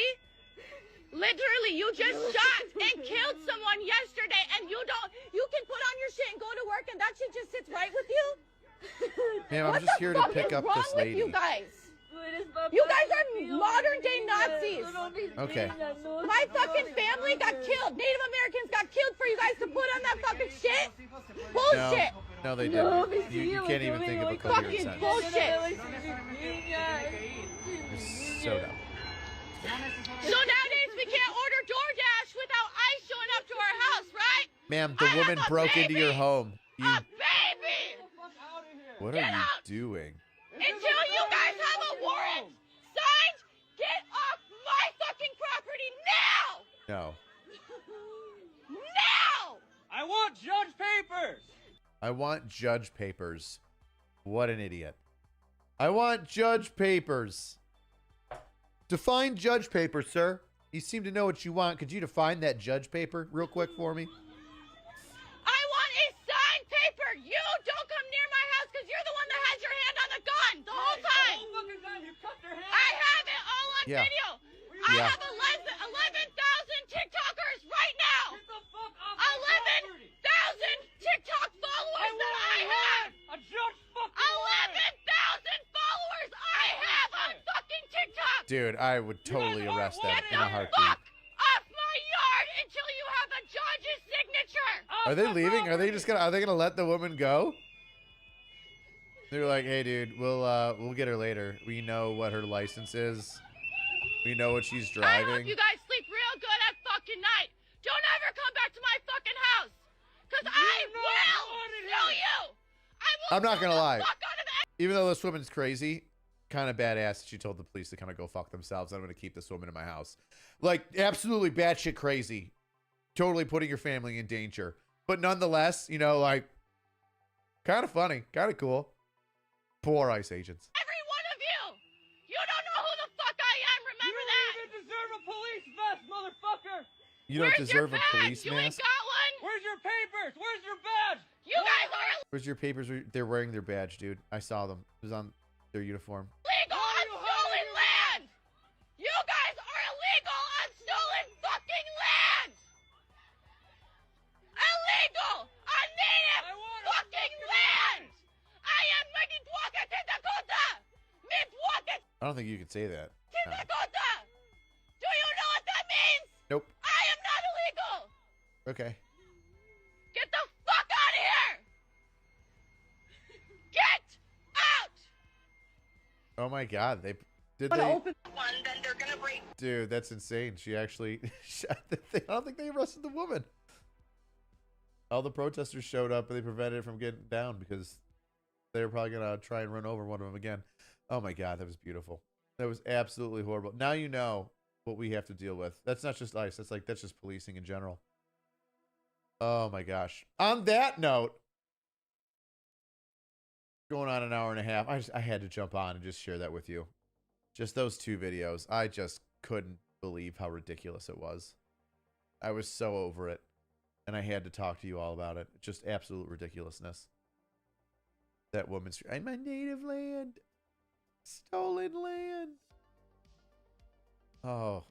Literally, you just shot and killed someone yesterday, and you can put on your shit and go to work, and that shit just sits right with you? Ma'am, I'm What just the here to fuck pick is up wrong this with lady. you guys? You guys are modern day Nazis. Okay. My fucking family got killed. Native Americans got killed for you guys to put on that fucking shit. Bullshit. No, they didn't. You can't even think of a coherent Fucking sentence. bullshit. You're so dumb. So nowadays we can't order DoorDash without ICE showing up to our house, right? Ma'am, the woman broke into your home. You, A baby! what are you doing? Until you guys have a warrant signed, get off my fucking property now! No. Now! I want judge papers. I want judge papers. What an idiot. I want judge papers. Define judge paper, sir. You seem to know what you want. Could you define that judge paper real quick for me? I want a signed paper Yeah. video. Yeah. I have 11,000 TikTokers right now. 11,000 TikTok followers that I have. 11,000 followers I have on fucking TikTok. Dude, I would totally arrest them in a heartbeat. Off my yard until you have a judge's signature. Are they leaving? Are they gonna let the woman go? They're like, hey dude, we'll get her later. We know what her license is. We know what she's I driving. hope you guys sleep real good at fucking night. Don't ever come back to my fucking house. Cause I will sue you. I'm not gonna lie. Even though this woman's crazy, kind of badass, she told the police to kind of go fuck themselves. I'm gonna keep this woman in my house. Like, absolutely batshit crazy. Totally putting your family in danger. But nonetheless, you know, like, kind of funny, kind of cool. Poor ICE agents. Every one of you. You don't know who the fuck I am. Remember that. You don't even deserve a police vest, motherfucker. You don't deserve a police You ain't mask? got one. Where's your papers? Where's your badge? You guys are Where's your papers? They're wearing their badge, dude. I saw them. It was on their uniform. illegal on stolen land. You guys are illegal on stolen fucking land. Illegal on native fucking land. I am Dakota. I don't think you can say that. No. Dakota. Do you know what that means? Nope. I am not illegal. Okay. Get the fuck out of here. Get out. Oh my god, they did Wanna they open one, then they're gonna break. Dude, that's insane. She actually I don't think they arrested the woman. All the protesters showed up and they prevented it from getting down because they were probably gonna try and run over one of them again. Oh my god, that was beautiful. That was absolutely horrible. Now you know what we have to deal with. That's not just ICE. That's just policing in general. Oh my gosh. On that note, going on an hour and a half. I had to jump on and just share that with you. Just those two videos. I just couldn't believe how ridiculous it was. I was so over it. And I had to talk to you all about it. Just absolute ridiculousness. That woman's... I'm my native land. Stolen land. Oh.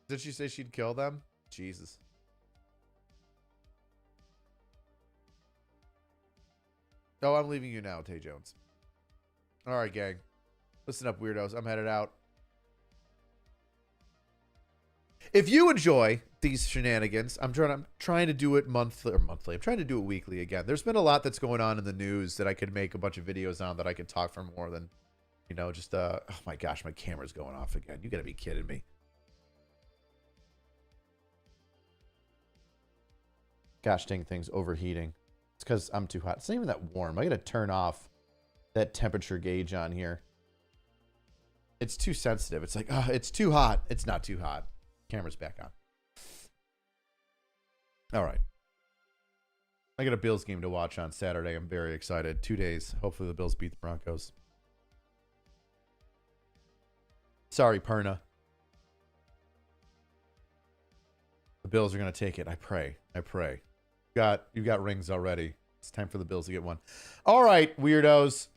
Did she say she'd kill them? Jesus. Oh, I'm leaving you now, Tay Jones. All right, gang. Listen up, weirdos. I'm headed out. If you enjoy these shenanigans, I'm trying to do it monthly. I'm trying to do it weekly again. There's been a lot that's going on in the news that I could make a bunch of videos on that I could talk for more than, you know, just oh my gosh, my camera's going off again. You got to be kidding me. Gosh dang thing's overheating. It's because I'm too hot. It's not even that warm. I got to turn off that temperature gauge on here. It's too sensitive. It's like, oh, it's too hot. It's not too hot. Camera's back on. All right. I got a Bills game to watch on Saturday. I'm very excited. 2 days. Hopefully the Bills beat the Broncos. Sorry, Perna. The Bills are going to take it. I pray. I pray. You got rings already. It's time for the Bills to get one. All right, weirdos.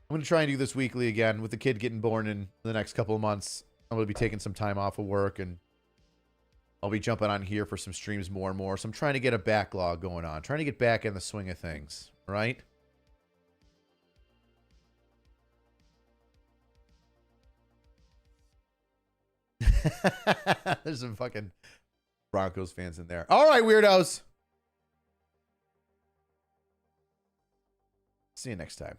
I'm going to try and do this weekly again with the kid getting born in the next couple of months. I'm going to be taking some time off of work, and I'll be jumping on here for some streams more and more. So I'm trying to get a backlog going on. Trying to get back in the swing of things, right? There's some fucking Broncos fans in there. All right, weirdos. See you next time.